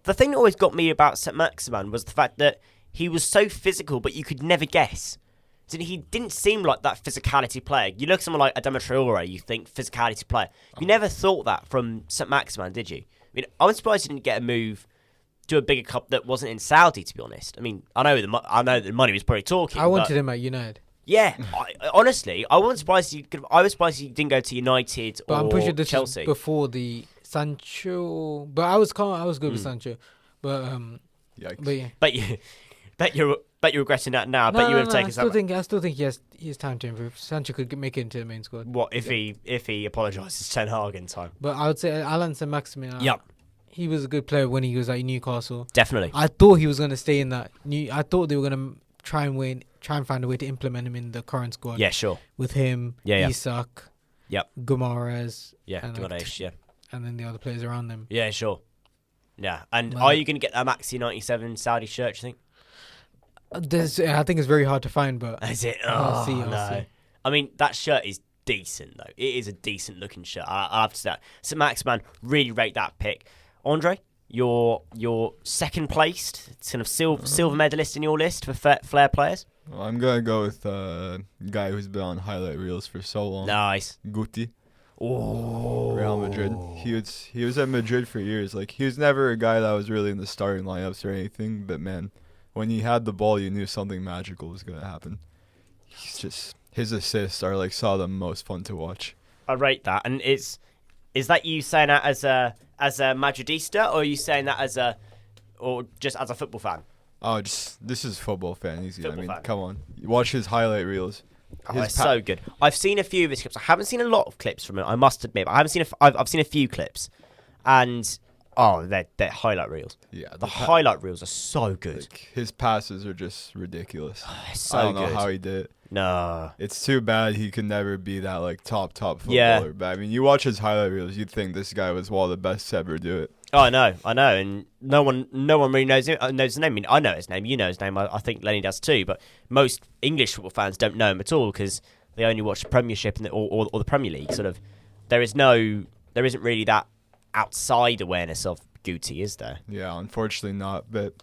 the thing that always got me about St. Maximan was the fact that he was so physical, but you could never guess. So he didn't seem like that physicality player. You look at someone like Adama Traore, you think physicality player. You never thought that from St. Maximan, did you? I mean, I was surprised he didn't get a move to a bigger club that wasn't in Saudi, to be honest. I mean, I know the money was probably talking. I wanted him at United. Yeah, honestly, I wasn't surprised I was surprised he didn't go to United But or I'm pretty sure this Chelsea. was before the Sancho. But I was good with Sancho. But Yikes. but yeah. Bet you're regretting that now. No, Bet you would have no, taken I still think he has time to improve. Sancho could make it into the main squad. What if he apologises to Ten Hag in time? But I would say Alain Saint-Maximin. Yep. He was a good player when he was at Newcastle. Definitely. I thought he was going to stay in that. I thought they were going to try and find a way to implement him in the current squad. Yeah, sure. With him, Yeah. Isak, Yep. Guimaraes, Yeah, and, Guimaraes, yeah. and then the other players around them. Yeah, sure. Yeah, and Man. are you going to get that Maxi 97 Saudi shirt, do you think? I think it's very hard to find, but Is it? I'll see. I mean, that shirt is decent, though. It is a decent looking shirt. I have to say that. St. Maximan, really rate that pick. Andre, your second placed, kind of silver medalist in your list for Flair players? Well, I'm going to go with a guy who's been on highlight reels for so long. Nice. Guti. Oh. Real Madrid. He was at Madrid for years. Like, he was never a guy that was really in the starting lineups or anything, but man, when he had the ball, you knew something magical was gonna happen. His assists are like some of the most fun to watch. I rate that. And is that you saying that as a Madridista, or are you saying that or just as a football fan? Oh, this is football fan easy. Football fan. Come on, watch his highlight reels. Oh, it's so good. I've seen a few of his clips. I haven't seen a lot of clips from him, I must admit. But I haven't seen. I've seen a few clips, and they're highlight reels. Yeah, the highlight reels are so good. Like, his passes are just ridiculous. It's so I don't good. know how he did it. No, It's too bad he could never be that like top footballer. Yeah. But I mean, you watch his highlight reels, you'd think this guy was one of the best to ever do it. Oh, I know, and no one really knows him. Knows his name. I mean, I know his name. You know his name. I think Lenny does too. But most English football fans don't know him at all because they only watch the Premiership or the Premier League. Sort of, there isn't really that outside awareness of Guti, is there? Yeah, unfortunately not. But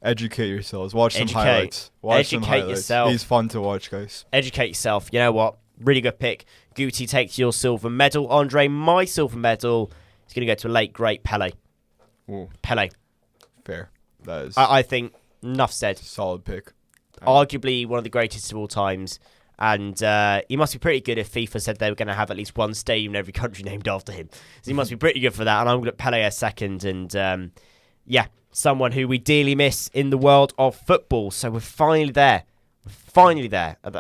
educate yourselves. Watch some highlights. Educate yourself. He's fun to watch, guys. Educate yourself. You know what? Really good pick. Guti takes your silver medal. Andre, my silver medal is going to go to a late great Pele. Ooh, Pele. fair. That is I think enough said. solid pick. Arguably one of the greatest of all times. And he must be pretty good if FIFA said they were going to have at least one stadium in every country named after him. So he must be pretty good for that. And I'm going to put Pele a second. And someone who we dearly miss in the world of football. So we're finally there. At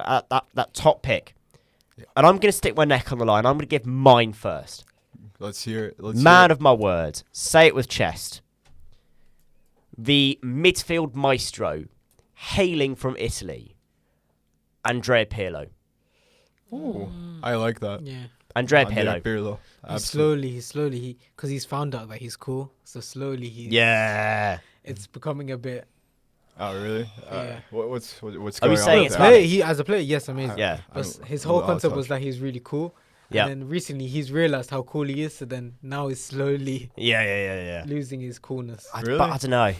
that top pick. Yeah. And I'm going to stick my neck on the line. I'm going to give mine first. Let's hear it. Man of my word. Say it with chest. The midfield maestro, hailing from Italy, Andrea Pirlo. Ooh, I like that. Yeah. Andrea Andrea Pirlo. Pirlo. He slowly, because he's found out that he's cool. So slowly Yeah. it's becoming a bit. Oh really? Yeah. What's Are we going saying on it's with bad? that? He as a player, yes, amazing. Yeah. But his I whole don't know, concept I'll was touch. that he's really cool. Yeah. And then recently he's realized how cool he is. So then now he's slowly Yeah. losing his coolness. Really? But I don't know. I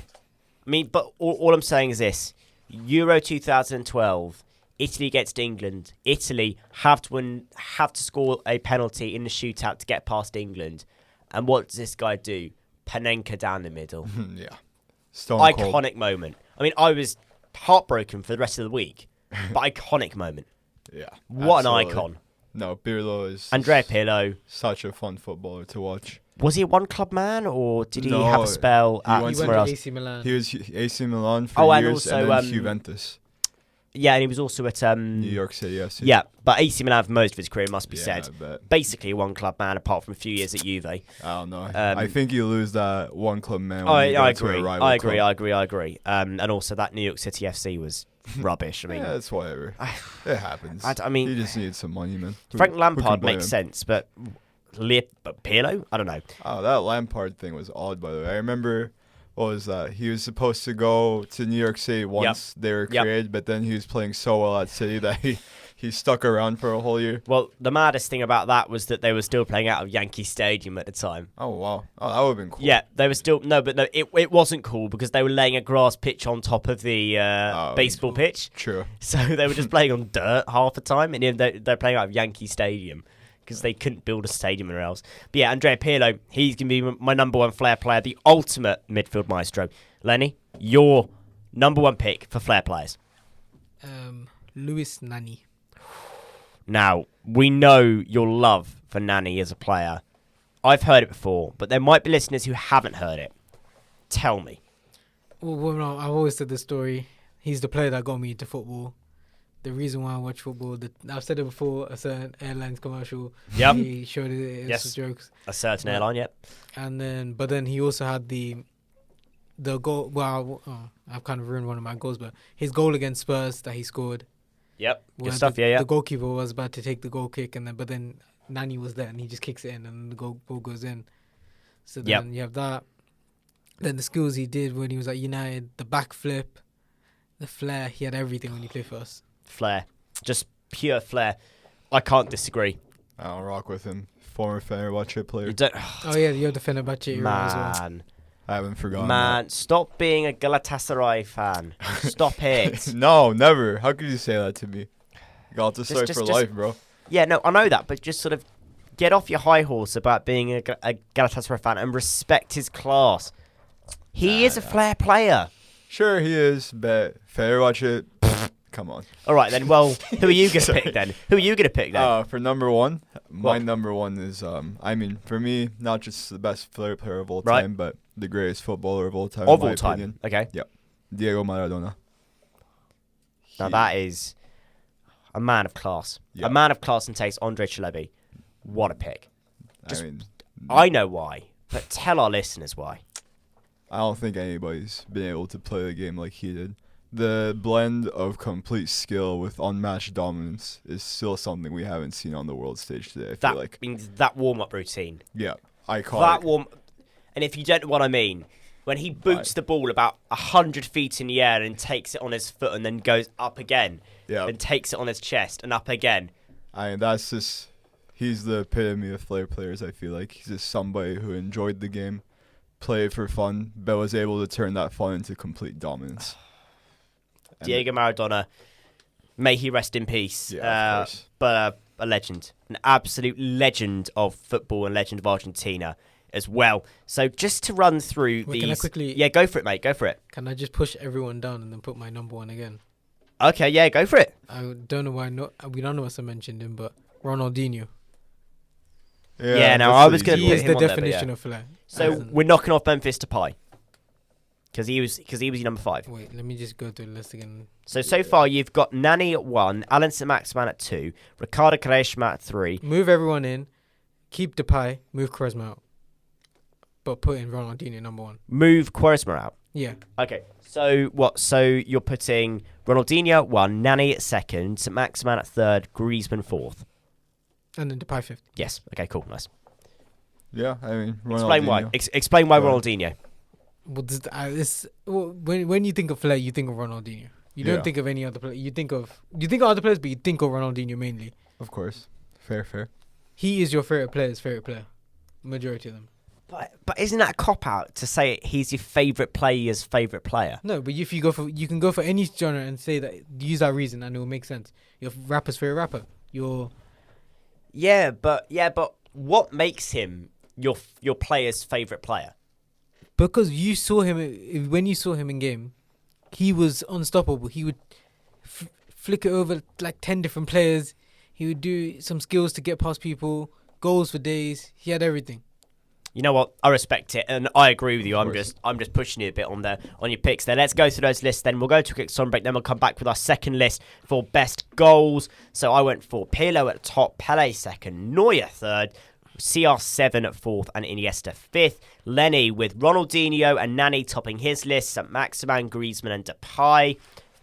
mean, but all I'm saying is this. Euro 2012, Italy against England. Italy have to score a penalty in the shootout to get past England. And what does this guy do? Panenka down the middle. Yeah. Stone cold. Iconic moment. I mean, I was heartbroken for the rest of the week. But iconic moment. Yeah. What absolutely. an icon. No, Pirlo is Andrea Pirlo. such a fun footballer to watch. Was he a one-club man, or did he No, have a spell he at went He went somewhere to else? AC Milan. He was AC Milan for Oh, and years, also, and then Juventus, Yeah, and he was also at New York City. Yes. Yeah, but AC Milan for most of his career, must be Yeah, said. I bet. Basically a one-club man, apart from a few years at Juve. I don't know. I think you lose that one club man. When I you go to agree. a rival I club. agree. And also that New York City FC was rubbish. I mean, Yeah, it's whatever. It happens. I mean, he just needs some money, man. Frank Who can Lampard blame makes him? sense, but Pirlo? I don't know. Oh, that Lampard thing was odd, by the way. I remember, what was that? He was supposed to go to New York City once they were Yep. created, but then he was playing so well at City that he stuck around for a whole year. Well, the maddest thing about that was that they were still playing out of Yankee Stadium at the time. Oh, wow. Oh, that would have been cool. Yeah, they were still it wasn't cool because they were laying a grass pitch on top of the baseball pitch. True. So they were just playing on dirt half the time, and they're playing out of Yankee Stadium because they couldn't build a stadium anywhere else. But yeah, Andrea Pirlo, he's going to be my number one Flair player, the ultimate midfield maestro. Lenny, your number one pick for Flair players. Luis Nani. Now, we know your love for Nani as a player. I've heard it before, but there might be listeners who haven't heard it. Tell me. Well, no, I've always said this story. He's the player that got me into football. The reason why I watch football, I've said it before, a certain airlines commercial. Yep. He showed it Yes. as jokes. A certain airline, yep. And then he also had the goal. Well, I've kind of ruined one of my goals, but his goal against Spurs that he scored. Yep. Good where stuff, the, yeah. The goalkeeper was about to take the goal kick, but then Nani was there and he just kicks it in and the ball goes in. So then you have that. Then the skills he did when he was at United, the backflip, the flair, he had everything when he played for us. Flair. Just pure flair. I can't disagree. I don't rock with him. Former Fenerbahce player. You don't... Oh yeah, you're the Fenerbahce era as well. Man. I haven't forgotten Man, stop being a Galatasaray fan. Stop it. that. No, never. How could you say that to me? Galatasaray Just- for just- life, bro. Yeah, no, I know that, but just sort of get off your high horse about being a Galatasaray fan and respect his class. He is a Flair player. Sure, he is, but fair watch it. Come on. All right, then. Well, who are you going to pick then? Who are you going to pick then? For number one, my What? number one is, for me, not just the best player of all Right. time, but the greatest footballer of all time. Of in my all time. opinion. Okay. Diego Maradona. Now that is a man of class. Yeah. A man of class and taste, Andre Chalebi. What a pick. Just- I mean, I know why, but tell our listeners why. I don't think anybody's been able to play the game like he did. The blend of complete skill with unmatched dominance is still something we haven't seen on the world stage today. I That feel like. means that warm-up routine. Yeah, iconic. That warm... And if you don't know what I mean, when he boots the ball about 100 feet in the air and takes it on his foot and then goes up again Yeah, and takes it on his chest and up again. that's just. He's the epitome of Flair players, I feel like. He's just somebody who enjoyed the game, played for fun, but was able to turn that fun into complete dominance. And Diego Maradona, may he rest in peace. Yeah, of course. But a legend. An absolute legend of football and legend of Argentina as well. So just to run through Wait, these... can I quickly- Yeah, go for it, mate. Go for it. Can I just push everyone down and then put my number one again? Okay, yeah, go for it. I don't know why. We don't know if I mentioned him, but Ronaldinho. Yeah, no, that's I the was gonna easy He put is him the on there, but definition yeah. of Flair. So As in- we're knocking off Memphis to pie. Because he was your number 5. Wait, let me just go through the list again. So far you've got Nani at 1, Alan St-Maximin at 2, Ricardo Quaresma at 3. Move everyone in, keep Depay, move Quaresma out, but put in Ronaldinho number 1. Move Quaresma out. Yeah, Okay. So what? So you're putting Ronaldinho at 1, Nani at 2nd, St-Maximin at 3rd, Griezmann 4th. and then Depay 5th. Yes. Okay. Cool. Nice. Yeah, I mean, Explain why. Ronaldinho. Explain why Yeah. Ronaldinho. When you think of Flair, you think of Ronaldinho. You don't Yeah. think of any other player. You think of other players, but you think of Ronaldinho mainly. Of course. Fair. He is your favorite player. Majority of them. But isn't that a cop out to say he's your favourite player's favourite player? No, but if you can go for any genre and say that, use that reason, and it will make sense. Your rapper's favorite rapper. Yeah, but what makes him your player's favourite player? Because you saw him when you saw him in game, he was unstoppable. He would flick it over like 10 different players. He would do some skills to get past people, goals for days. He had everything. You know what? I respect it, and I agree with you. I'm course. just pushing you a bit on your picks there. Let's go through those lists. Then we'll go to a quick song break. Then we'll come back with our second list for best goals. So I went for Pirlo at top, Pele second, Neuer third, CR7 at 4th, and Iniesta 5th. Lenny with Ronaldinho and Nani topping his list. St. Maximin, Griezmann, and Depay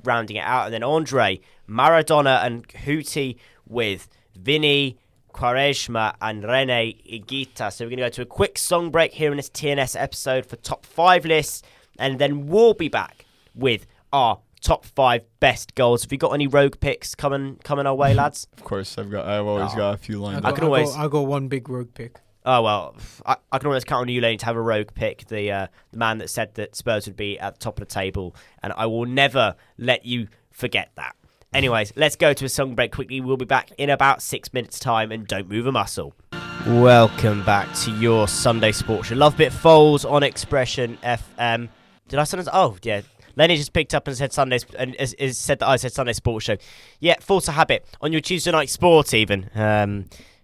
rounding it out. And then Andre, Maradona, and Houti with Vinny, Quaresma, and Rene Higuita. So we're going to go to a quick song break here in this TNS episode for top 5 lists. And then we'll be back with our top 5 best goals. Have you got any rogue picks coming our way, lads? Of course, I've always got a few lines. I can always- I got one big rogue pick. Oh, well, I can always count on you, Lane, to have a rogue pick. The man that said that Spurs would be at the top of the table. And I will never let you forget that. Anyways, let's go to a song break quickly. We'll be back in about 6 minutes' time, and don't move a muscle. Welcome back to your Sunday Sports Show. Love Bit Foles on Expression FM. Did I send us? Oh, yeah. Lenny just picked up and said Sundays and is said that I said Sunday Sports Show. Yeah, force of habit on your Tuesday night sport even.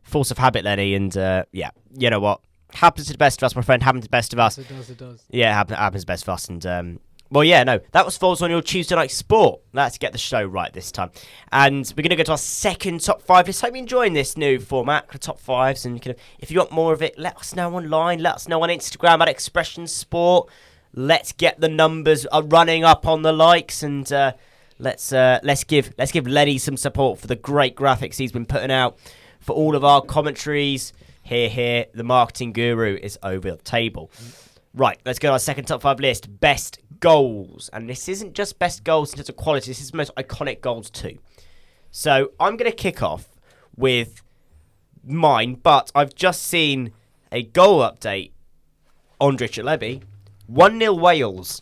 Force of habit, Lenny, and yeah, you know what? Happens to the best of us, my friend. Happens to the best of us. It does. Yeah, happens to the best of us, and well, yeah, no, that was Falls on your Tuesday night sport. Let's get the show right this time. And we're going to go to our second top 5 list. Hope you're enjoying this new format for top 5s. And if you want more of it, let us know online. Let us know on Instagram at Expression Sport. Let's get the numbers running up on the likes. And let's give Lenny some support for the great graphics he's been putting out for all of our commentaries. Here, the marketing guru is over the table. Right, let's go to our second top 5 list. Best goals. And this isn't just best goals in terms of quality. This is the most iconic goals too. So I'm going to kick off with mine. But I've just seen a goal update on Chalebi. 1-0 Wales.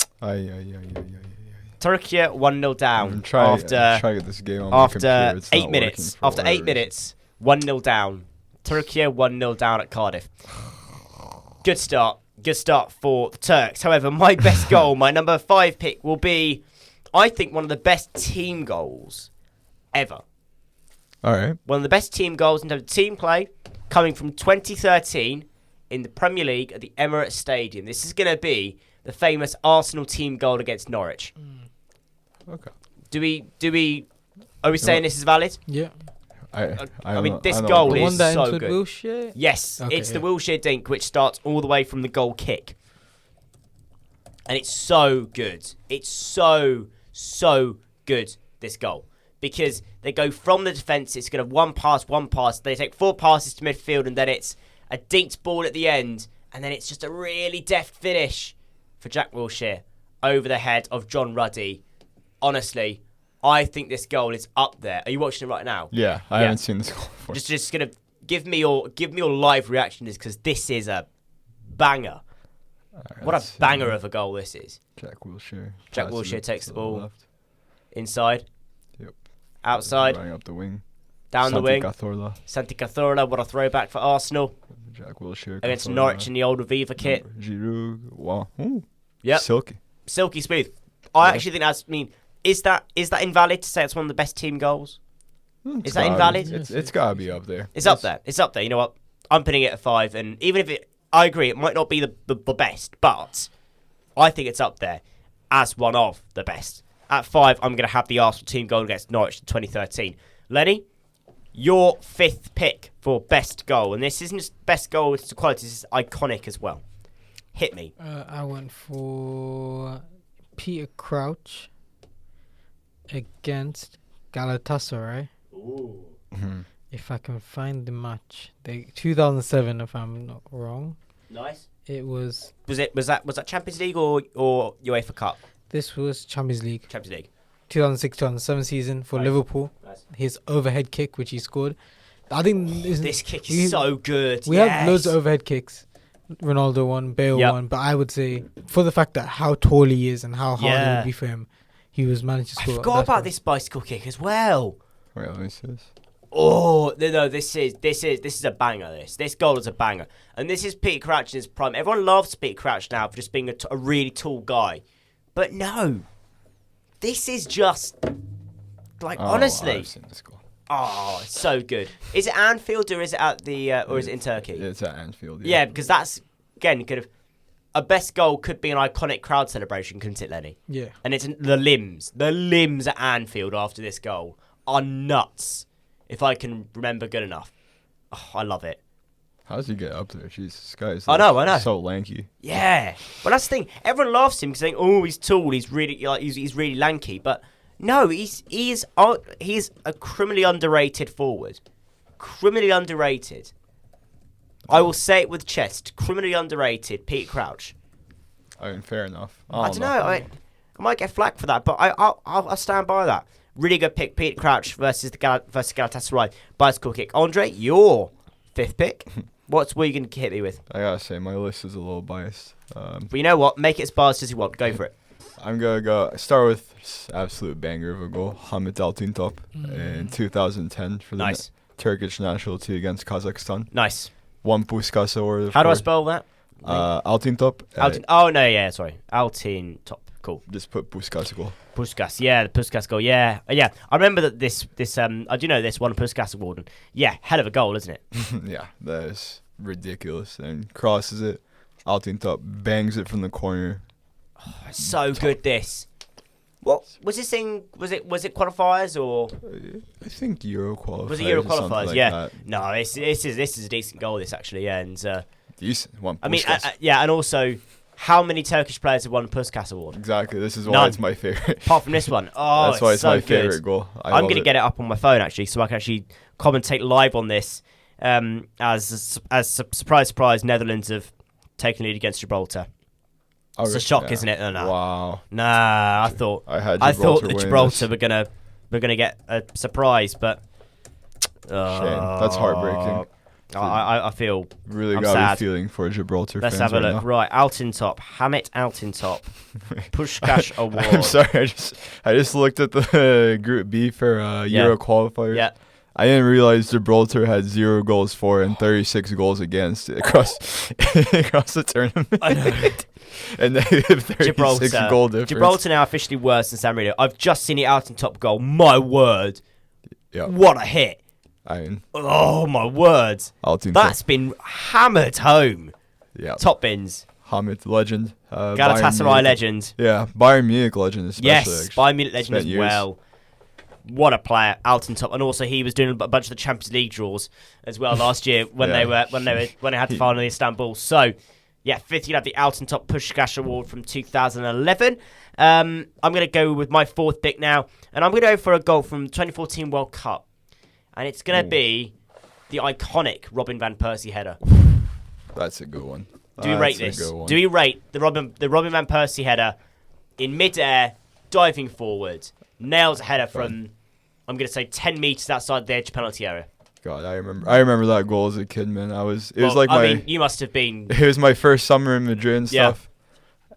Turkey 1-0 down Try to get this game on my computer. after It's not 8 minutes. working for After whatever 8 minutes, 1-0 down. Turkey 1-0 down at Cardiff. Good start. good start for the Turks. However, my best goal, my number 5 pick, will be, I think, one of the best team goals ever. All right. One of the best team goals in terms of team play, coming from 2013 in the Premier League at the Emirates Stadium. This is going to be the famous Arsenal team goal against Norwich. Okay. Are we saying this is valid? Yeah. I mean, this don't goal The is one that so entered good. Wilshere? Yes, Okay, it's the yeah. Wilshere dink, which starts all the way from the goal kick. And it's so good. It's so good, this goal. Because they go from the defence, it's going to one pass. They take 4 passes to midfield, and then it's a dinked ball at the end. And then it's just a really deft finish for Jack Wilshere over the head of John Ruddy. Honestly, I think this goal is up there. Are you watching it right now? Yeah, I haven't seen this goal before. Just gonna give me your live reaction, is because this is a banger. Right, What a banger of a goal this is. Jack Wilshere. Jack passes Wilshere it takes to the ball. left. Inside. Yep. Outside. Running up the wing. Down the wing. Cazorla. Santi Cazorla, what a throwback for Arsenal. Jack Wilshere. Against Cazorla. Norwich in the old Aviva kit. Giroud. Wow. Ooh. Yep. Silky. Silky smooth. I Yeah. actually think is that invalid to say it's one of the best team goals? It's Is that gotta invalid? be. It's gotta be up there. It's up there. It's up there. You know what? I'm putting it at 5, and even if I agree, it might not be the best, but I think it's up there as one of the best. At 5, I'm going to have the Arsenal team goal against Norwich in 2013. Lenny, your 5th pick for best goal, and this isn't just best goal, it's the quality, this is iconic as well. Hit me. I went for Peter Crouch against Galatasaray. Ooh. If I can find the match, 2007, if I'm not wrong. Nice. It was. Was that Champions League or UEFA Cup? This was Champions League. Champions League. 2006-2007 season for Nice. Liverpool. Nice. His overhead kick, which he scored. I think This kick is so good. We have loads of overhead kicks. Ronaldo one, Bale Yep. one, but I would say for the fact that how tall he is and how hard it Yeah. would be for him, he was managed to I score. forgot That's about one. this bicycle kick as well. Wait, let me see this. Oh no! This is a banger. This goal is a banger, and this is Peter Crouch in his prime. Everyone loves Peter Crouch now for just being a really tall guy, but no, this is just like honestly. I've seen this goal. Oh, it's so good. Is it Anfield or is it at the or is it in Turkey? It's at Anfield. Yeah, because that's again kind of a best goal could be an iconic crowd celebration, couldn't it, Lenny? Yeah. And it's the limbs at Anfield after this goal are nuts. If I can remember good enough. Oh, I love it. How does he get up there? Jesus, this guy is I know. so lanky. Yeah. Well, that's the thing. Everyone laughs at him because they think, oh, he's tall, he's really he's really lanky. But no, he's a criminally underrated forward. Criminally underrated. I will say it with chest. Criminally underrated. Pete Crouch. I mean, fair enough. I don't know. I might get flack for that, but I'll stand by that. Really good pick, Peter Crouch versus Galatasaray bicycle kick. Andre, your 5th pick. What are you going to hit me with? I gotta say, my list is a little biased. But you know what? Make it as biased as you want. Go for it. I'm gonna start with this absolute banger of a goal. Hamit Altintop in 2010 for the Nice. Turkish national team against Kazakhstan. Nice. One Puskas award. How do I spell that? Altintop. Oh, no, yeah, sorry. Altin top. Cool. Just put Puskas goal. Puskas, yeah, the Puskas goal, yeah. Yeah, I remember that this I do know this one Puskas award. And yeah, hell of a goal, isn't it? Yeah, that is ridiculous. And crosses it. Altintop bangs it from the corner. So good, this. What was this thing? Was it qualifiers or I think Euro qualifiers. was it Euro or something qualifiers? like Yeah. that. No, this is a decent goal. This actually, yeah, and Decent. One I mean, Puskas. yeah, and also, how many Turkish players have won Puskas award? Exactly. This is why None. it's my favorite. Apart from this one. Oh, That's why it's so my good. favorite goal. I'm going to get it up on my phone actually, so I can actually commentate live on this. As surprise, Netherlands have taken lead against Gibraltar. It's a shock, isn't it? No. Wow. Nah, I thought Gibraltar that winning Gibraltar this. were gonna get a surprise, but Shame. That's heartbreaking. I feel Really I'm got sad. me feeling for Gibraltar Let's fans have a right look. now. Right, Altintop, Hamit Altintop, Pushkash Award. I'm sorry. I just looked at the Group B for Euro qualifiers. Yeah. I didn't realize Gibraltar had 0 goals for and 36 goals against across the tournament. I know. And negative 36 Gibraltar. goal difference. Gibraltar now officially worse than San Marino. I've just seen it out in top goal. My word. Yeah. What a hit. I mean, Oh, my word. That's been hammered home. Yeah. Top bins. Hamid legend. Galatasaray legend. Yeah, Bayern Munich legend especially. Yes, Bayern Munich legend as well. What a player, Alton Top, and also he was doing a bunch of the Champions League draws as well last year when they had to final in Istanbul. So, yeah, fifth you'd have the Alton Top Puskás Award from 2011. I'm going to go with my fourth pick now, and I'm going to go for a goal from 2014 World Cup, and it's going to be the iconic Robin van Persie header. That's a good one. Do we rate this? Do we rate the Robin van Persie header in mid-air, diving forward, nails a header from, I'm going to say, 10 metres outside the edge penalty area? God, I remember that goal as a kid, man. You must have been. It was my first summer in Madrid and stuff.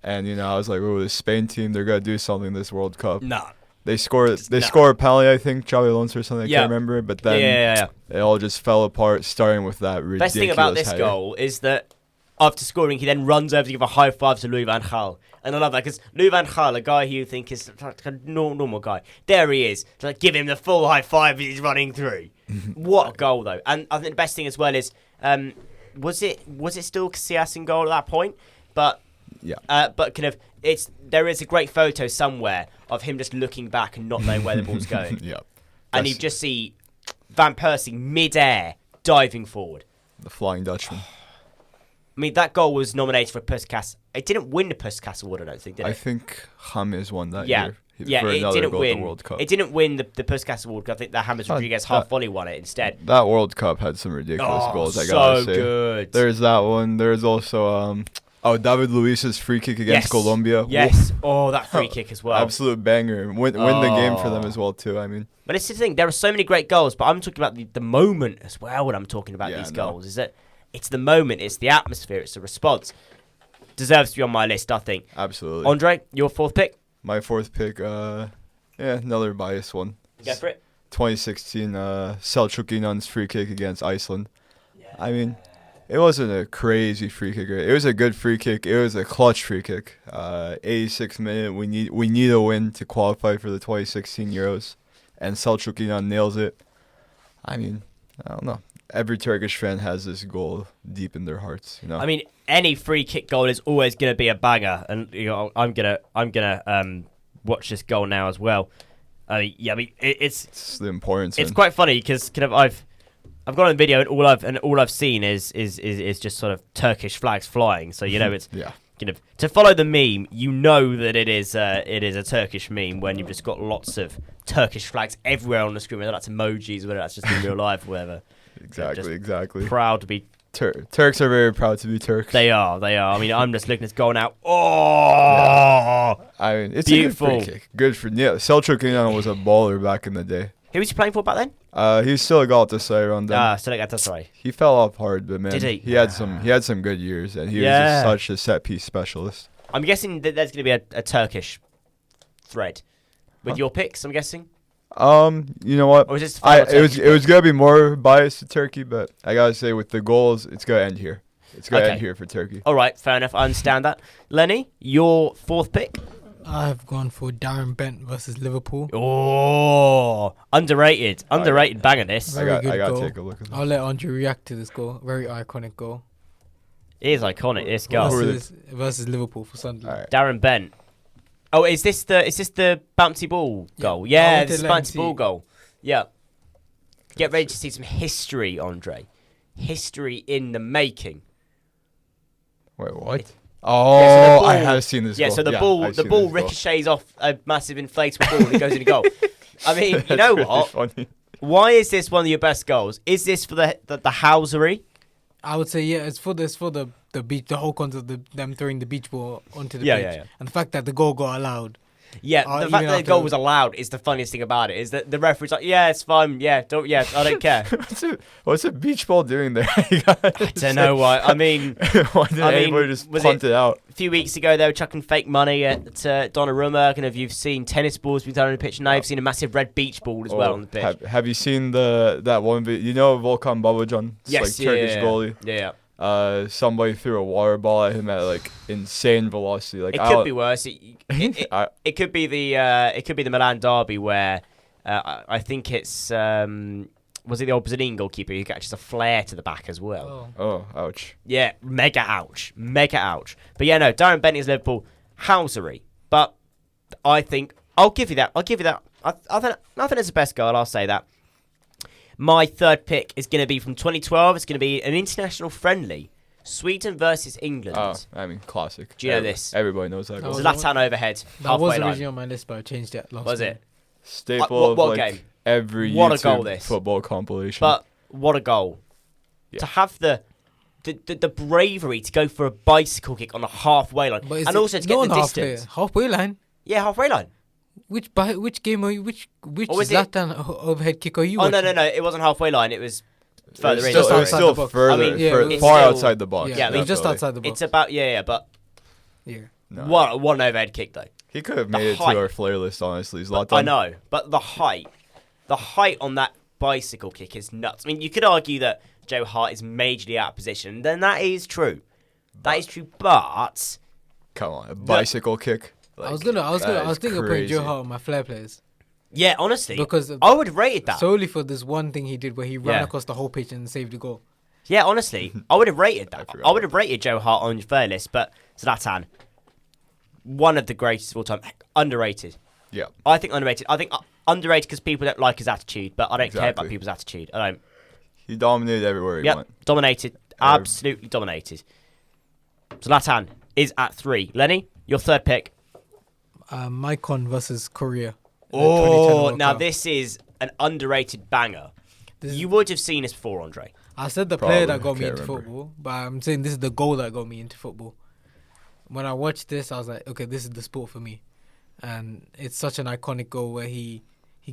And, I was like, oh, the Spain team, they're going to do something this World Cup. Nah. They score a penalty, I think, Xabi Alonso or something, I can't remember. But then it all just fell apart, starting with that ridiculous Best thing about this header. goal is that after scoring, he then runs over to give a high five to Louis van Gaal. And I love that because Louis van Gaal, a guy who you think is like a normal guy, there he is. To give him the full high five as he's running through. What a goal, though. And I think the best thing as well is, was it still Casillas in goal at that point? But there is a great photo somewhere of him just looking back and not knowing where the ball's going. And you just see Van Persie mid-air diving forward. The Flying Dutchman. I mean, that goal was nominated for Puskás. It didn't win the Puskás Award, I don't think, did it? I think James won that year. Yeah, it didn't win. World Cup. It didn't win the Puskás Award. I think that James Rodriguez half volley won it instead. That World Cup had some ridiculous goals, I gotta say. So good. There's that one. There's also David Luiz's free kick against Colombia. Yes. Oh, that free kick as well. Absolute banger. Win the game for them as well, too. I mean. But it's the thing. There are so many great goals, but I'm talking about the moment as well when I'm talking about these goals. Is that it's the moment, it's the atmosphere, it's the response. Deserves to be on my list, I think. Absolutely. Andre, your fourth pick? My fourth pick, another biased one. Go for it. 2016 Selçuk İnan's free kick against Iceland. Yeah. I mean, it wasn't a crazy free kick. It was a good free kick. It was a clutch free kick. 86th minute. We need a win to qualify for the 2016 Euros, and Selçuk İnan nails it. I mean, I don't know. Every Turkish fan has this goal deep in their hearts. I mean, any free kick goal is always going to be a banger, and I'm gonna watch this goal now as well. It's the importance. It's quite funny because I've gone on video and all I've seen is just sort of Turkish flags flying. So it's to follow the meme, that it is a Turkish meme when you've just got lots of Turkish flags everywhere on the screen, whether that's emojis, whether that's just in real life, or whatever. Exactly. Proud to be. Turks are very proud to be Turks. They are. I mean, I'm just looking at this goal now. I mean, it's beautiful. A good free kick. Good for Selçuk İnan was a baller back in the day. Who was he playing for back then? He was still a Galatasaray around then. Still a Galatasaray. He fell off hard, but man, did he? He had some good years, and he was just such a set piece specialist. I'm guessing that there's going to be a Turkish thread with your picks. I'm guessing. You know what? Or is this it was gonna be more biased to Turkey, but I gotta say with the goals, it's gonna end here. It's gonna end here for Turkey. All right, fair enough. I understand that. Lenny, your fourth pick? I've gone for Darren Bent versus Liverpool. Oh, underrated banger this. I gotta take a look at that. I'll let Andre react to this goal. Very iconic goal. It is iconic. This goal versus Liverpool for Sunderland. Right. Darren Bent. Oh, is this the bouncy ball goal? Yeah, this is the bouncy ball goal. Yeah. Get ready to see some history, Andre. History in the making. Wait, what? Oh, I have seen this goal. Yeah, so the ball ricochets off a massive inflatable ball and it goes in a goal. I mean, you know what? Funny. Why is this one of your best goals? Is this for the housery? I would say it's for the beach, the whole concept of them throwing the beach ball onto the beach. Yeah. And the fact that the goal got allowed. Yeah, the fact that the goal was allowed is the funniest thing about it. Is that the referee's like, yeah, it's fine. Yeah, I don't care. what's a beach ball doing there? I don't know why. I mean, why did anybody just punt it out? A few weeks ago, they were chucking fake money at Donnarumma. Kind of, you've seen tennis balls being thrown on the pitch, and now you've seen a massive red beach ball as well on the pitch. Have you seen that one video? You know Volkan Babacan? It's Yes, like Turkish goalie. Yeah. Somebody threw a water ball at him at like insane velocity. Like it could be worse. It could be the Milan derby where I think it's was it the opposition goalkeeper who catches a Flair to the back as well. Oh, ouch. Yeah, mega ouch. But yeah, no, Darren Bentney's Liverpool housery. But I think I'll give you that. I think it's the best goal. I'll say that. My third pick is going to be from 2012. It's going to be an international friendly. Sweden versus England. Oh, I mean, classic. Do you know this? Everybody knows that goal. Zlatan overhead. That was originally on my list, but I changed it last Was time. it? Staple what of like game? every What YouTube a goal this. football compilation. But what a goal. Yeah. To have the bravery to go for a bicycle kick on the halfway line. And also to get the distance. Halfway line? Yeah, halfway line. Which game are you? Which was Zlatan overhead kick are you? Oh, no. It wasn't halfway line. It was further in. It was still further, I mean, far still, outside the box. Yeah, I mean, just outside the box. It's about, but No. one overhead kick, though. He could have made it to our Flair list, honestly. Zlatan. I know, but the height on that bicycle kick is nuts. I mean, you could argue that Joe Hart is majorly out of position. Then that is true. But come on, a bicycle kick. Like, I was thinking of putting Joe Hart on my Flair players. Yeah, honestly, because I would have rated that solely for this one thing he did where he ran across the whole pitch and saved a goal. Yeah, honestly, I would have rated that. I would have rated Joe Hart on your fair list, but Zlatan, one of the greatest of all time, underrated. Yeah, I think underrated. I think underrated because people don't like his attitude, but I don't care about people's attitude. I don't. He dominated everywhere he went. Dominated, absolutely dominated. Zlatan is at 3. Lenny, your third pick. Maicon versus Korea. Oh, now this is an underrated banger. You would have seen this before, Andre. I said the player that got me into football, but I'm saying this is the goal that got me into football. When I watched this, I was like, okay, this is the sport for me. And it's such an iconic goal where he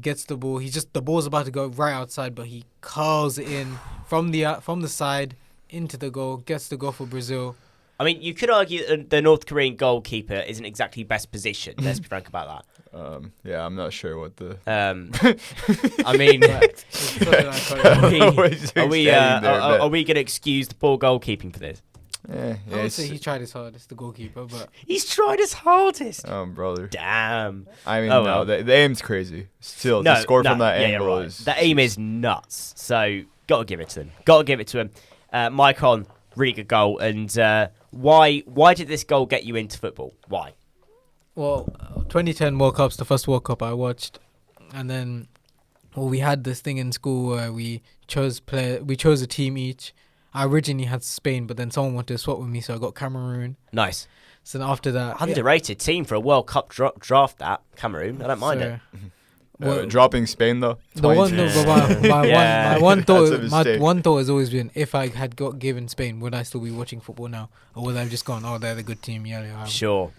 gets the ball. The ball's about to go right outside, but he curls it in from the side into the goal, gets the goal for Brazil. I mean, you could argue that the North Korean goalkeeper isn't exactly best positioned. Let's be frank about that. Yeah, I'm not sure what the. I mean, are we going to excuse the poor goalkeeping for this? Yeah, I would say he tried his hardest, the goalkeeper, but he's tried his hardest. Oh, brother! Damn. I mean, no, the aim's crazy. Still, to score from that angle is the aim is nuts. So gotta give it to him. Maicon, really good goal. And why did this goal get you into football? Why? Well, 2010 World Cup's the first World Cup I watched, and then we had this thing in school where we chose a team each. I originally had Spain, but then someone wanted to swap with me, so I got Cameroon. Nice. So after that, underrated team for a World Cup draft. That Cameroon, I don't mind it. Well, dropping Spain though. The one, my one thought has always been, if I had got given Spain, would I still be watching football now, or would I have just gone, oh, they're the good team, Sure.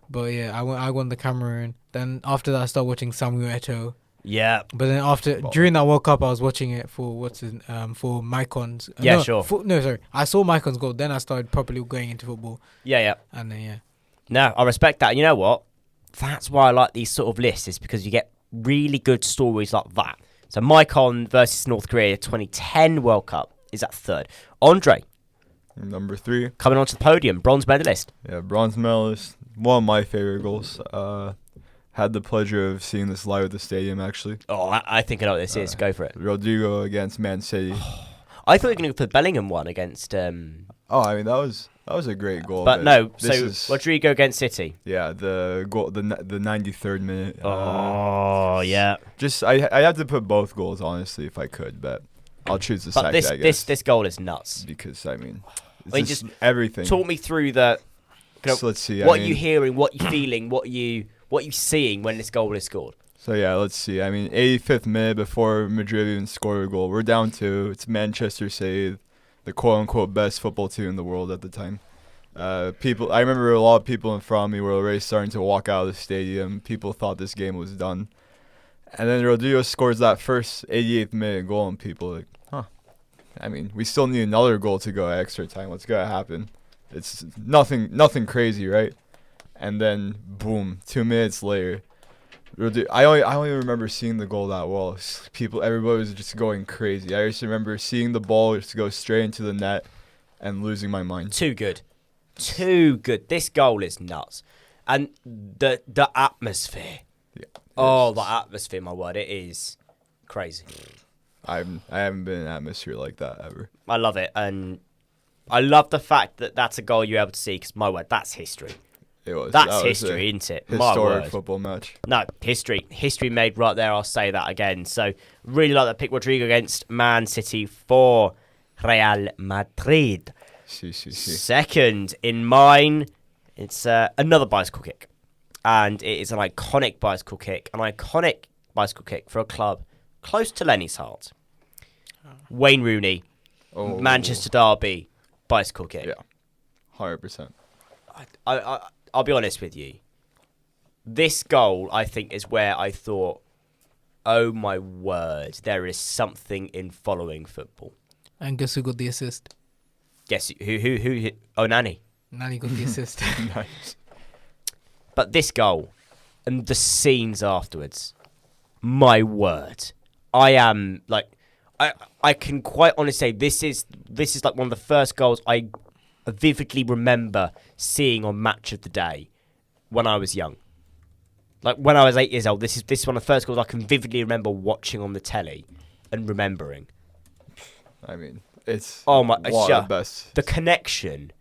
But yeah, I won the Cameroon. Then after that, I started watching Samuel Eto'o. Yeah. But then during that World Cup, I was watching it for for Maicon's. I saw Maicon's goal. Then I started properly going into football. Yeah. And then No, I respect that. You know what? That's why I like these sort of lists, is because you get really good stories like that. So Maicon versus North Korea 2010 World Cup is at 3rd. Andre. Number 3. Coming onto the podium, bronze medalist. Yeah, bronze medalist. One of my favorite goals. Had the pleasure of seeing this live at the stadium, actually. Oh, I think I know what this is. Go for it. Rodrigo against Man City. I thought you were going to go for the Bellingham one against... I mean, that was a great goal. But no, Rodrigo against City. Yeah, the goal, the 93rd minute. Yeah. Just, I have to put both goals, honestly, if I could, but I'll choose the second, I guess. This goal is nuts. Because, I mean, just everything. Talk me through the... So let's see. What are you hearing, what are you feeling, what are you seeing when this goal is scored? So yeah, let's see. I mean, 85th minute before Madrid even scored a goal. We're down 2. It's Manchester City, the quote-unquote best football team in the world at the time. People, I remember a lot of people in front of me were already starting to walk out of the stadium. People thought this game was done. And then Rodrigo scores that first 88th minute goal, and people are like, huh. I mean, we still need another goal to go at extra time. What's going to happen? It's nothing crazy, right? And then, boom, 2 minutes later. I only remember seeing the goal that well. Everybody was just going crazy. I just remember seeing the ball just go straight into the net and losing my mind. Too good. This goal is nuts. And the atmosphere. Yeah. The atmosphere, my word. It is crazy. I haven't been in an atmosphere like that ever. I love it. And I love the fact that that's a goal you're able to see because, my word, that's history. It was. That's history, isn't it? Historic football match. No, history made right there. I'll say that again. So really like that pick, Rodrigo against Man City for Real Madrid. Second in mine, it's another bicycle kick, and it is an iconic bicycle kick. An iconic bicycle kick for a club close to Lenny's heart. Wayne Rooney, Manchester Derby, bicycle kick. Yeah, 100%. I'll be honest with you. This goal, I think, is where I thought, oh my word, there is something in following football. And guess who got the assist? Guess who? Oh, Nani. Nani got the assist. Nice. But this goal and the scenes afterwards, my word, I am I can quite honestly say this is like one of the first goals I vividly remember seeing on Match of the Day when I was young. Like when I was 8 years old, this is one of the first goals I can vividly remember watching on the telly and remembering. I mean, it's one of the best. The connection.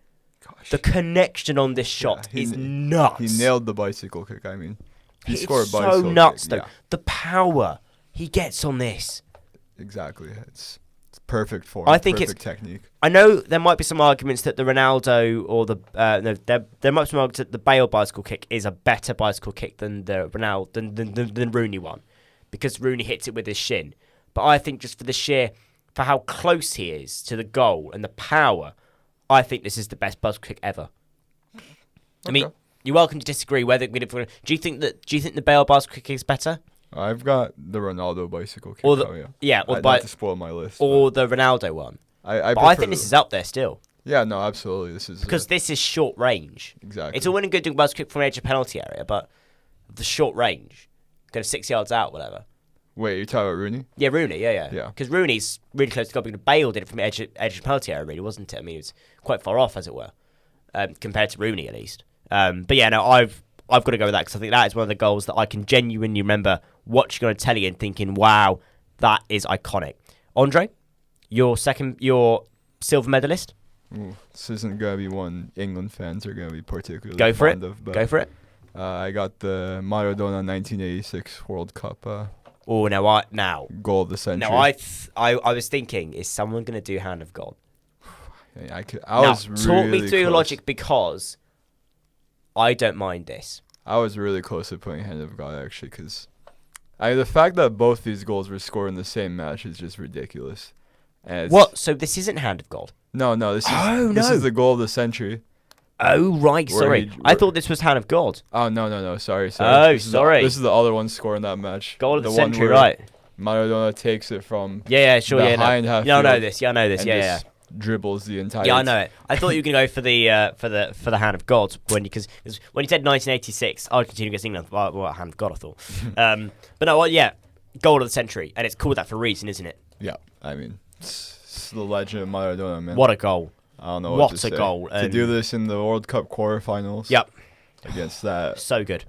Gosh. The connection on this shot is nuts. He nailed the bicycle kick. I mean, he scored a so bicycle nuts kick. though. Yeah. The power he gets on this. Exactly. It's perfect form. I think perfect technique. I know there might be some arguments that the Ronaldo or the there might be some arguments that the Bale bicycle kick is a better bicycle kick than the Ronaldo than Rooney one, because Rooney hits it with his shin. But I think just for how close he is to the goal and the power, I think this is the best bicycle kick ever. Okay. I mean, you're welcome to disagree. Do you think the Bale bicycle kick is better? I've got the Ronaldo bicycle kick. Or not to spoil my list. Or the Ronaldo one. I think this is up there still. Yeah, no, absolutely. This is because this is short range. Exactly. It's all well and good doing bicycle kick from the edge of penalty area, but the short range, kind of 6 yards out, whatever. Wait, you're talking about Rooney? Yeah, Rooney. Yeah. Yeah. Because Rooney's really close to goal, because Bale did it from the edge of penalty area, really, wasn't it? I mean, it was quite far off, as it were, compared to Rooney at least. But yeah, no, I've got to go with that because I think that is one of the goals that I can genuinely remember watching on a telly and thinking, wow, that is iconic. Andre, your silver medalist? Ooh, this isn't going to be one England fans are going to be particularly fond of. Go for it. I got the Maradona 1986 World Cup goal of the century. Now, I was thinking, is someone going to do Hand of God? Talk me through your logic, because I don't mind this. I was really close to putting Hand of God, actually, because the fact that both these goals were scored in the same match is just ridiculous. What? So this isn't Hand of God? No, this is the goal of the century. Oh, right, sorry. I thought this was Hand of God. Oh, no, sorry. Oh, sorry. This is the other one scored in that match. Goal of the century, right. Maradona takes it from sure, behind half field. I know this, yeah. Dribbles the entire. Yeah, I know it. I thought you were going to go for the Hand of God when you said 1986 Argentina against England. What Hand of God I thought. But no, goal of the century, and it's called that for a reason, isn't it? Yeah, I mean, it's the legend of Maradona, man. What a goal! I don't know what to say. What a goal! To do this in the World Cup quarterfinals. Yep. Against that. So good.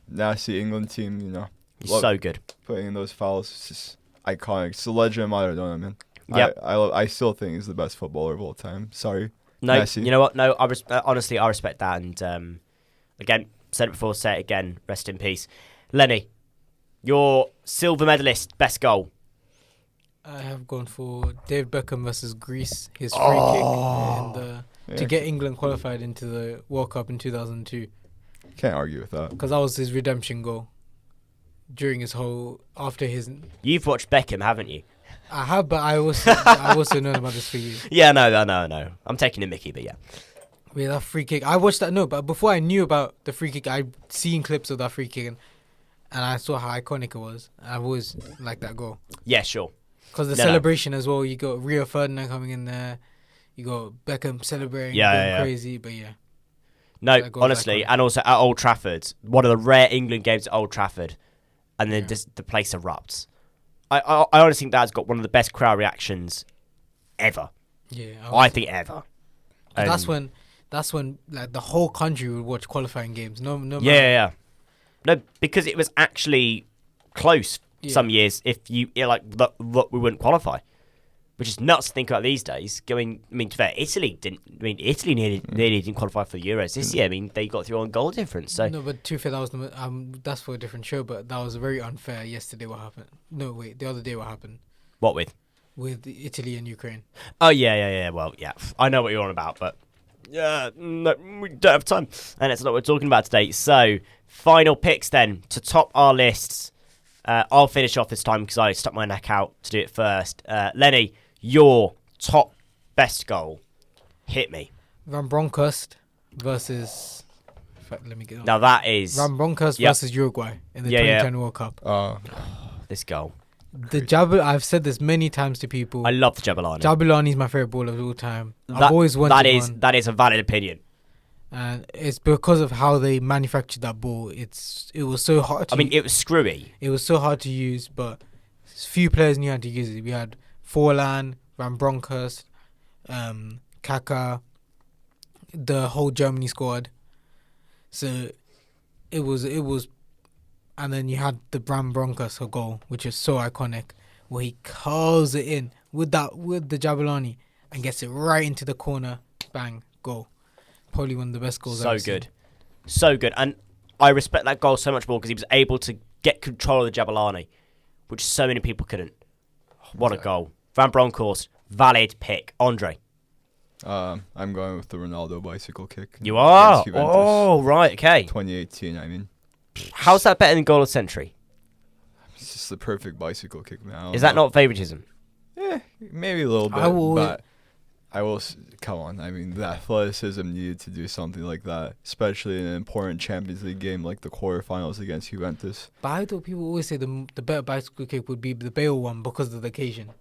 Nasty England team, So good. Putting in those fouls, it's just iconic. It's the legend of Maradona, man. Yep. I still think he's the best footballer of all time. Sorry. No, Messi. You know what? No, honestly, I respect that. And again, said it before, say it again. Rest in peace. Lenny, your silver medalist, best goal. I have gone for David Beckham versus Greece. His free kick to get England qualified into the World Cup in 2002. Can't argue with that. Because that was his redemption goal. During after his. You've watched Beckham, haven't you? I have, but I also know about this for you. Yeah, no. I'm taking a Mickey, but yeah. With that free kick, I watched that. No, but before I knew about the free kick, I'd seen clips of that free kick, and I saw how iconic it was. I've always liked that goal Yeah, sure. because the No. celebration as well. You got Rio Ferdinand coming in there. You got Beckham celebrating, Yeah, going yeah. crazy. But yeah, No, That goal's honestly, iconic. and also at Old Trafford, one of the rare England games at Old Trafford, and then Yeah. just the place erupts. I honestly think that's got one of the best crowd reactions ever. yeah. I think ever. That's And- when like the whole country would watch qualifying games. No, Yeah. No, because it was actually close Yeah. some years. If you look, we wouldn't qualify, which is nuts to think about these days. To be fair, Italy nearly didn't qualify for the Euros this year. I mean, they got through on goal difference. So No, but to be fair, that was that's for a different show. But that was very unfair. Yesterday, what happened? No, wait, the other day, what happened what with? with Italy and Ukraine? Oh yeah. Well, yeah, I know what you're on about, but yeah, no, we don't have time, and it's not what we're talking about today. So, final picks then to top our lists. I'll finish off this time because I stuck my neck out to do it first. Lenny, your top best goal. Hit me. Van Bronckhorst versus. In fact, let me get on. Now that is Van Bronckhorst Yep. versus Uruguay in the Yeah, yeah. 2010 World Cup. this goal. The I've said this many times to people. I love the Jabulani. Jabulani's my favorite baller of all time. I've always wanted one. that is a valid opinion. And it's because of how they manufactured that ball. It was so hard. I mean, it was screwy. it was so hard to use, but few players knew how to use it. We had Forlan, Van Bronckhorst, Kaka, the whole Germany squad. So it was, and then you had the Van Bronckhorst goal, which is so iconic, where he curls it in with the Jabulani and gets it right into the corner, bang, goal. Probably one of the best goals I've So ever good. So good. And I respect that goal so much more because he was able to get control of the Jabulani, which so many people couldn't. What a goal. Van Bronckhorst, valid pick. Andre. I'm going with the Ronaldo bicycle kick. You are? against Juventus. Oh, right, okay. 2018, I mean. How's that better than goal of century? It's just the perfect bicycle kick, man. I don't Is that know. not favoritism? Maybe a little bit, I will- but I will. Come on, I mean, the athleticism needed to do something like that, especially in an important Champions League game like the quarterfinals against Juventus. But I thought people always say the better bicycle kick would be the Bale one because of the occasion.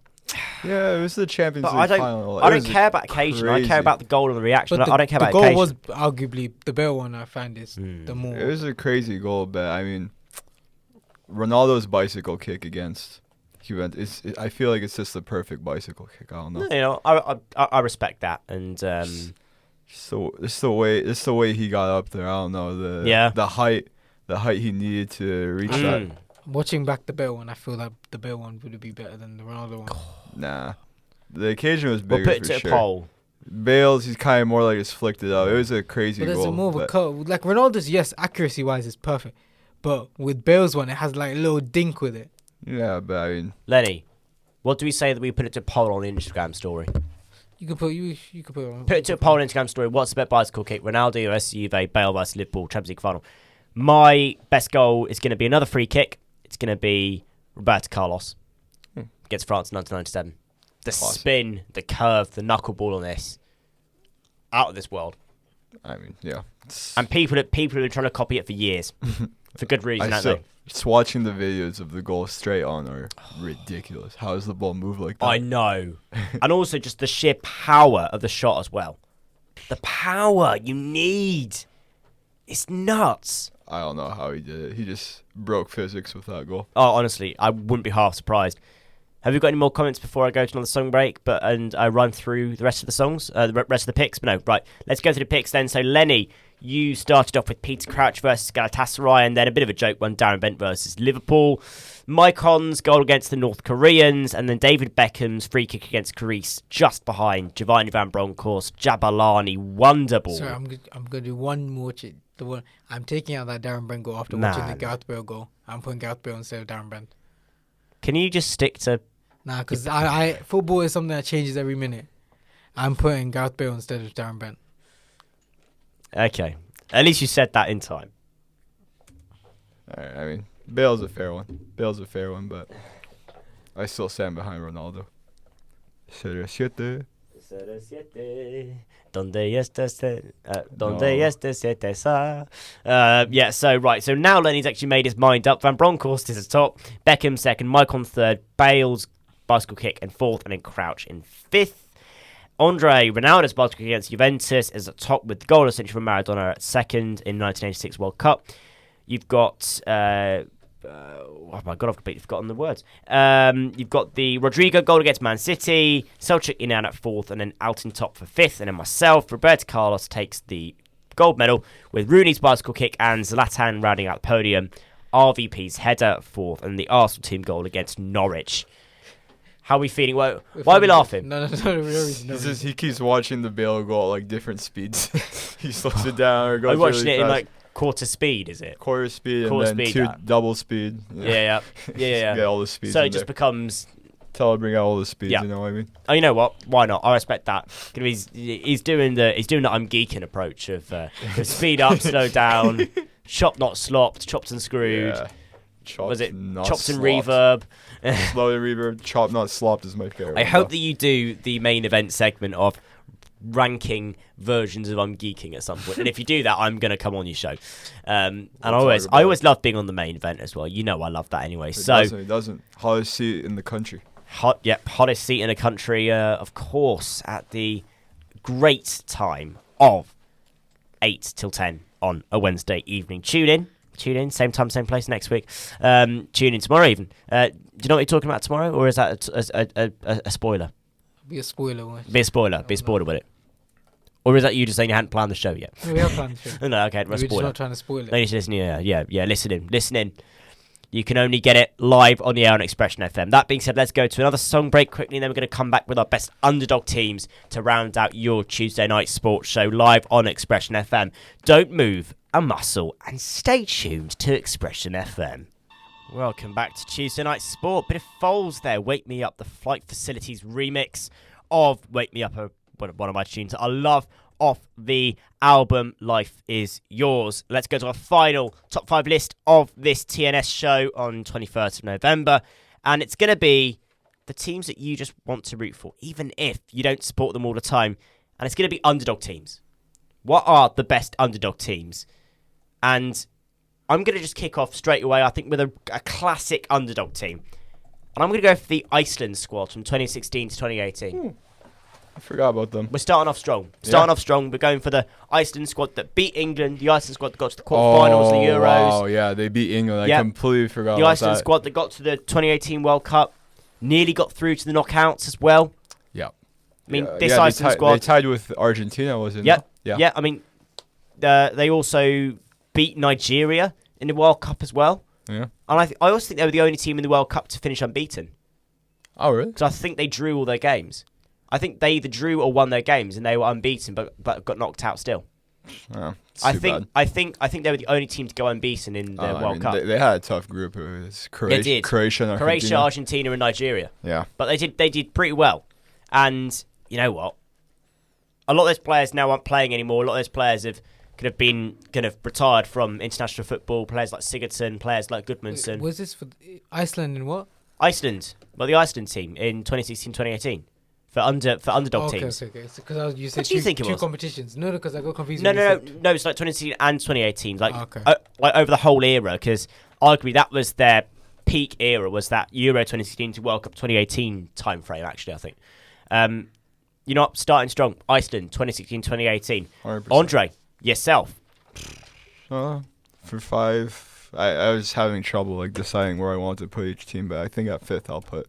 Yeah, it was the Champions But League I final. don't It was care about occasion. I care crazy. about the goal and the reaction. But I don't care the about goal occasion. was arguably the Bale one. I find is the more. It was a crazy goal, but I mean, Ronaldo's bicycle kick against Juventus. I feel like it's just the perfect bicycle kick. I don't know. You know, I respect that. And So it's the way he got up there. I don't know the height he needed to reach that. Watching back the Bale one, I feel that the Bale one would be better than the Ronaldo one. Nah, the occasion was we'll bigger put it for to sure. a poll. Bale's, he's kind of more like it's flicked it up. It was a crazy But there's goal. a more of a but- cut. Like Ronaldo's, yes, accuracy wise is perfect, but with Bale's one, it has like a little dink with it. yeah, but I mean, Lenny, what do we say that we put it to a poll on the Instagram story? You could put it on. Put it to a poll on Instagram story. What's the best bicycle kick? Ronaldo versus Juve, Bale versus Liverpool, Champions League final. My best goal is going to be another free kick. It's going to be Roberto Carlos against France in 1997. The Classic. spin, the curve, the knuckleball on this, out of this world. I mean, yeah. And people have been trying to copy it for years, for good reason, I aren't still, they? just watching the videos of the goal straight on are ridiculous. How does the ball move like that? I know. And also just the sheer power of the shot as well. The power you need. It's nuts. I don't know how he did it. He just broke physics with that goal. Oh, honestly, I wouldn't be half surprised. Have you got any more comments before I go to another song break? And I run through the rest of the songs, the rest of the picks? But no, right. Let's go through the picks then. So, Lenny, you started off with Peter Crouch versus Galatasaray, and then a bit of a joke one, Darren Bent versus Liverpool. Maikon's goal against the North Koreans, and then David Beckham's free kick against Greece, just behind Giovanni Van Bronckhorst, Jabulani, Wonderball. Sorry, I'm gonna do one more. The one I'm taking out that Darren Brent goal after watching the Man. Gareth Bale goal. I'm putting Gareth Bale instead of Darren Brent. Can you just stick to... Nah, because I football is something that changes every minute. I'm putting Gareth Bale instead of Darren Brent. Okay. At least you said that in time. All right, I mean, Bale's a fair one, but I still stand behind Ronaldo. So now Lenny's actually made his mind up. Van Bronckhorst is atop, Beckham second, Mike on third, Bale's bicycle kick in fourth, and then Crouch in fifth. Andre Ronaldo's bicycle kick against Juventus is at top with the goal essentially from Maradona at second in 1986 World Cup. You've got oh my god, I've completely forgotten the words. You've got the Rodrigo goal against Man City, Selçuk Inan at fourth, and then Alton top for fifth, and then myself, Roberto Carlos takes the gold medal with Rooney's bicycle kick and Zlatan rounding out the podium. RVP's header fourth, and the Arsenal team goal against Norwich. How are we feeling? Why are we laughing? No. He keeps watching the Bale goal at like different speeds. He slows it down or goes I'm watching really it fast. in like quarter speed, is it? Quarter speed Quarter and then speed, double speed. Yeah. Get all the speeds. So in it just there. becomes. Tell her to bring out all the speeds. Yeah. You know what I mean? Oh, you know what? Why not? I respect that. He's doing the I'm geeking approach of speed up, slow down, chop not slopped, chopped and screwed. Yeah. Was it not chopped and slopped. reverb? Slow and reverb. Chop not slopped is my favorite. I hope that you do the main event segment of ranking versions of I'm geeking at some point, and if you do that, I'm gonna come on your show. And I always love being on the main event as well. You know, I love that anyway. It doesn't. Hottest seat in the country. Hottest seat in the country, of course, at the great time of 8 till 10 on a Wednesday evening. Tune in, same time, same place next week. Tune in tomorrow even. Do you know what you're talking about tomorrow, or is that a spoiler? Be a spoiler one. Be a spoiler with it. Or is that you just saying you hadn't planned the show yet? We have planned the show. No, okay, We're just not trying to spoil it. No, you should listen. Yeah. Listen in. You can only get it live on the air on Expression FM. That being said, let's go to another song break quickly, and then we're going to come back with our best underdog teams to round out your Tuesday night sports show live on Expression FM. Don't move a muscle and stay tuned to Expression FM. Welcome back to Tuesday Night Sport. Bit of Foles there. Wake Me Up, the Flight Facilities remix of Wake Me Up, one of my tunes that I love off the album Life Is Yours. Let's go to our final top 5 list of this TNS show on 21st of November. And it's going to be the teams that you just want to root for, even if you don't support them all the time. And it's going to be underdog teams. What are the best underdog teams? And I'm going to just kick off straight away, I think, with a classic underdog team. And I'm going to go for the Iceland squad from 2016 to 2018. I forgot about them. We're starting off strong. We're going for the Iceland squad that beat England, the Iceland squad that got to the quarterfinals of the Euros. Oh, yeah, they beat England. I completely forgot about that. The Iceland squad that got to the 2018 World Cup, nearly got through to the knockouts as well. Yeah. I mean, this Iceland squad... They tied with Argentina, wasn't it? Yeah. Yeah, I mean, they also beat Nigeria in the World Cup as well. Yeah. And I also think they were the only team in the World Cup to finish unbeaten. Oh, really? Because I think they drew all their games. I think they either drew or won their games, and they were unbeaten, but got knocked out still. Oh, I think they were the only team to go unbeaten in the World Cup. They had a tough group. It was Croatia, Argentina, and Nigeria. Yeah, but they did pretty well. And you know what? A lot of those players now aren't playing anymore. A lot of those players could have been kind of retired from international football. Players like Sigurdsson, players like Gudmundsson. Was this for Iceland and what? Iceland. Well, the Iceland team in 2016-2018. For underdog teams. Okay. Because you said what do you think it two was? competitions. No, because I got confused. No. It's like 2016 and 2018. Like over the whole era, because arguably that was their peak era. Was that Euro 2016 to World Cup 2018 time frame? Actually, I think. You're not starting strong. Iceland 2016-2018. 100%. Andre, yourself. For 5, I was having trouble deciding where I wanted to put each team, but I think at 5th I'll put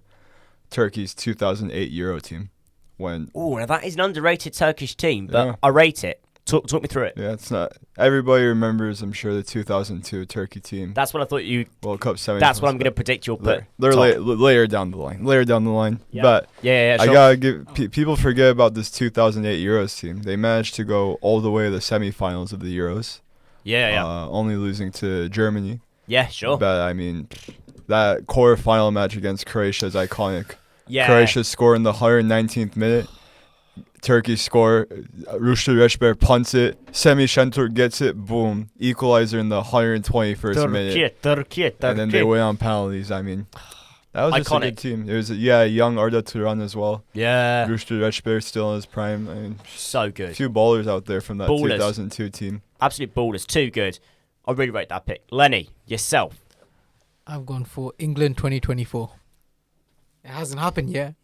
Turkey's 2008 Euro team. Now that is an underrated Turkish team, but I rate it. Talk me through it. Yeah, it's not. Everybody remembers, I'm sure, the 2002 Turkey team. That's what I thought you. World Cup 7. That's what I'm going to predict you'll put. They're later down the line. Yeah. But sure. I gotta give people forget about this 2008 Euros team. They managed to go all the way to the semifinals of the Euros. Yeah. Only losing to Germany. Yeah, sure. But I mean, that quarterfinal match against Croatia is iconic. Yeah. Croatia scored in the 119th minute. Turkey score. Rushdie Reçber punts it. Semih Şentürk gets it. Boom. Equalizer in the 121st minute. Turkey. And then they win on penalties. I mean, That was just a Iconic. good team. It was young Arda Turan as well. Yeah. Rooster Rechber still in his prime. I mean, So a good. few ballers out there from that Ballers. 2002 team. Absolute ballers. Too good. I really rate that pick. Lenny, yourself. I've gone for England 2024. It hasn't happened yet,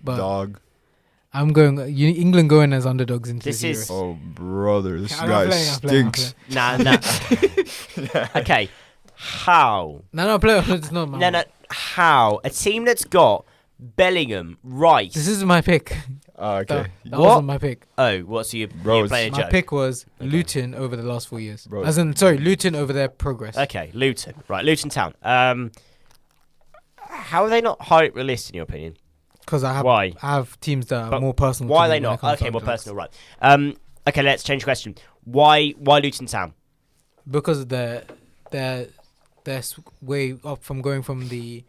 but Dog. I'm going England going as underdogs into This this is- Euros. Oh, brother. This I'm guy playing, I'm playing, I'm stinks. Nah. Okay. How? No, play. It's not my No. How? A team that's got Bellingham, Rice. This is my pick. Okay. That What? wasn't my pick. Oh, what's your Bro, playing My joke? pick was Okay. Luton over the last 4 years. Bro. Luton over their progress. Okay, Luton. Right, Luton Town. How are they not high up your list in your opinion? Because I Why? have teams that are But more personal. Why are to me they when it not? comes to Okay, more underdogs. personal, right. Okay, let's change the question. Why Luton Town? Because they're way up from going from the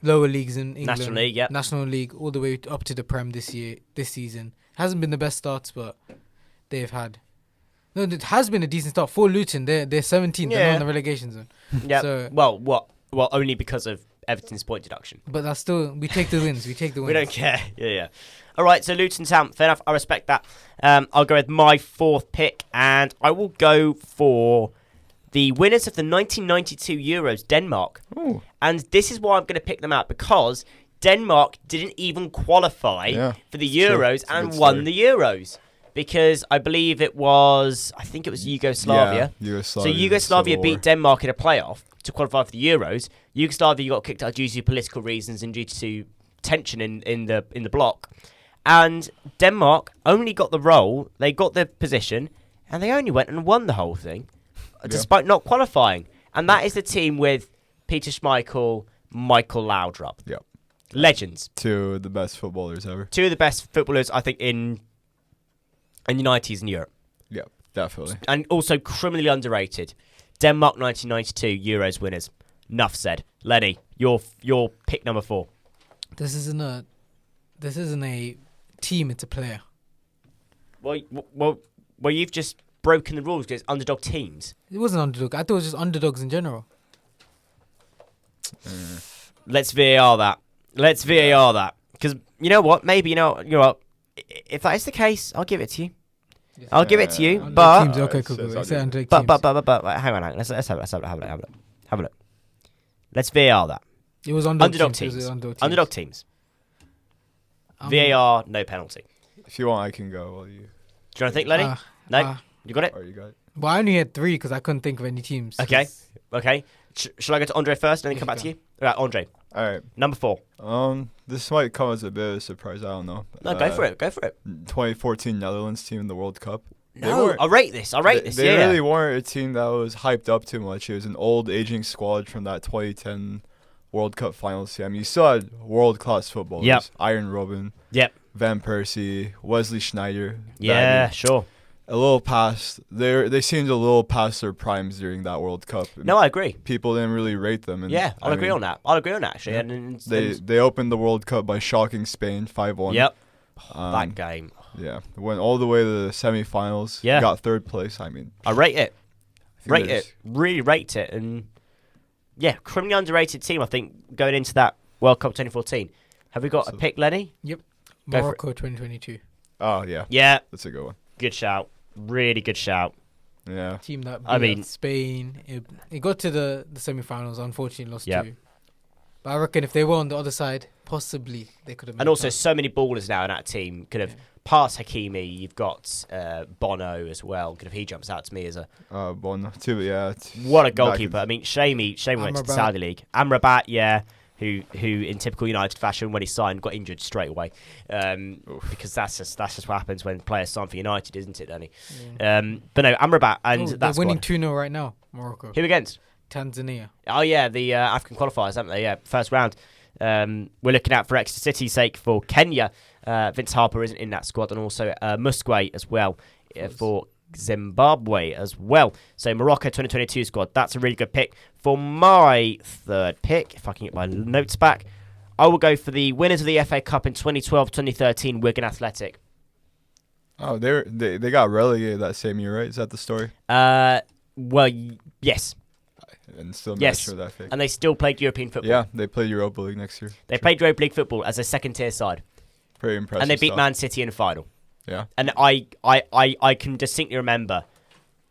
lower leagues in England, National League, yep. National League, all the way up to the Prem this season. Hasn't been the best starts, but they've had. No, it has been a decent start for Luton. They're 17th. They're Yeah. not in the relegation zone. Yeah. So- Well, what? Well, only because of Everton's point deduction. But that's still, we take the wins. We take the wins. We don't care. Yeah. All right, so Luton Town, fair enough. I respect that. I'll go with my fourth pick, and I will go for the winners of the 1992 Euros, Denmark. Ooh. And this is why I'm going to pick them out, because Denmark didn't even qualify Yeah, for the it's true. Euros It's a and good won story. the Euros. Because I believe it was Yugoslavia. Yeah, Yugoslavia. So Yugoslavia Civil beat War. Denmark in a playoff to qualify for the Euros. Yugoslavia got kicked out due to political reasons and due to tension in the bloc. And Denmark only got the role, they got the position, and they only went and won the whole thing, despite not qualifying. And that is the team with Peter Schmeichel, Michael Laudrup. Yep. Legends. Two of the best footballers ever. Two of the best footballers, I think, in the 90s in Europe. Yep, definitely. And also criminally underrated. Denmark 1992 Euros winners. Enough said. Lenny, your pick number 4. This isn't a team. It's a player. Well, you've just broken the rules because it's underdog teams. It wasn't underdog. I thought it was just underdogs in general. Let's VAR that. Because you know what? Maybe you know what? If that is the case, I'll give it to you. I'll give it to you. Underdog But teams. Okay, it cool. says Say underdog but teams. hang on. Let's have a look. Let's VAR that. It was underdog Underdog teams. It was teams. underdog teams. Underdog teams. Um, VAR, no penalty. If you want, I can go. While you, Do you want to think, Lenny? No, you got it. or you got it. Well, I only had 3 because I couldn't think of any teams. Okay. 'cause- Okay. Shall I go to Andre first and then Yeah, come back go. to you? All right, Andre, All right. number 4. This might come as a bit of a surprise. I don't know. No, go for it. 2014 Netherlands team in the World Cup. They No, weren't- I rate this. They Yeah. really weren't a team that was hyped up too much. It was an old, aging squad from that 2010 World Cup finals team. I mean, you still had world-class footballers. Yep. Iron Robben, Yep. Van Persie, Wesley Sneijder. Yeah, sure. A little past. They seemed a little past their primes during that World Cup. No, I agree. People didn't really rate them. And Yeah, I'll agree on that. Actually. yeah. And They opened the World Cup by shocking Spain 5-1. Yep. Um, That game. Yeah, went all the way to the semifinals. Yeah. Got third place. I mean, I rate it. I think there's- Really rate it. And yeah, criminally underrated team, I think, going into that World Cup 2014. Have we got a pick, Lenny? Go for it. Morocco 2022. Oh yeah, Yeah, that's a good one. good shout. Really good shout. Yeah, Team that beat I mean- Spain. It got to the semi-finals. Unfortunately, lost Yep. 2. But I reckon if they were on the other side, possibly they could have. And also, so many ballers now in that team. Could have past Hakimi. You've got Bono as well. Could have he jumps out to me as a Bono too. Yeah, what a back goalkeeper. in- I mean, Shamey went to the Amrabat. Saudi League. Amrabat, yeah, who in typical United fashion, when he signed, got injured straight away. Because that's just what happens when players sign for United, isn't it, Danny? But no, Amrabat and they're that's winning 2-0 right now. Morocco. who against? Tanzania. Oh yeah, the African qualifiers, haven't they? Yeah, first round. We're looking out for extra city's sake for Kenya. Vince Harper isn't in that squad, and also Musque as well for Zimbabwe as well. So Morocco 2022 squad. That's a really good pick. For my third pick, if I can get my notes back, I will go for the winners of the FA Cup in 2012-2013, Wigan Athletic. Oh, they got relegated that same year, right? Is that the story? Well, yes. and still Yes. managed to that fake. And they still played European football. Yeah, they play Europa League next year. They played Europa League football as a second-tier side. Pretty impressive. And they beat stuff. Man City in the final. Yeah. And I can distinctly remember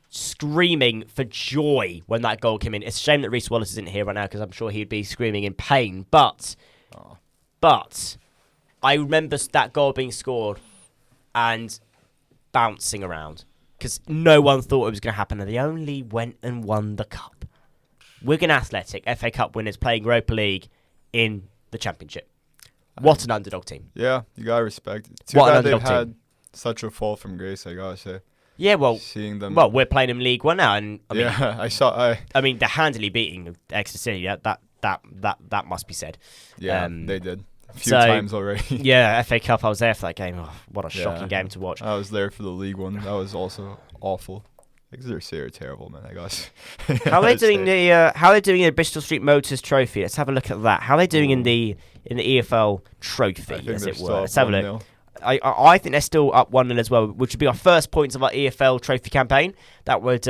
screaming for joy when that goal came in. It's a shame that Reece Wallace isn't here right now because I'm sure he'd be screaming in pain. But I remember that goal being scored and bouncing around because no one thought it was going to happen, and they only went and won the cup. Wigan Athletic, FA Cup winners, playing Europa League in the Championship. What an underdog team. Yeah, you gotta respect it. Too What an bad they've underdog had team. such a fall from grace, I gotta say. Yeah, well, Seeing them. we're playing in League One now, and I mean, I mean, they're handily beating Exeter City. That must be said. they did a few so- times already. Yeah, FA Cup. I was there for that game. Oh, what a shocking game to watch. I was there for the League One. That was also awful. Exeter City are terrible, man. I guess. How are they doing the Bristol Street Motors Trophy? Let's have a look at that. How are they doing in the EFL Trophy, I think as they're it still were? up Let's have a 1-0. look. I think they're still up 1-0 as well, which would be our first points of our EFL Trophy campaign. That would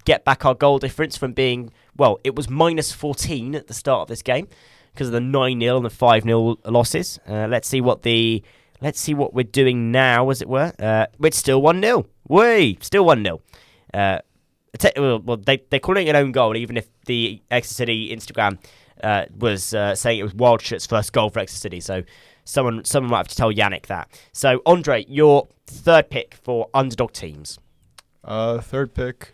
get back our goal difference from being, well, it was minus 14 at the start of this game because of the 9-0 and the 5-0 losses. Let's see what we're doing now, as it were. It's still 1-0. Still 1-0. Well, they're calling it an own goal, even if the Exeter City Instagram was saying it was Wildshit's first goal for Exeter City. So someone might have to tell Yannick that. So, Andre, your third pick for underdog teams. Third pick,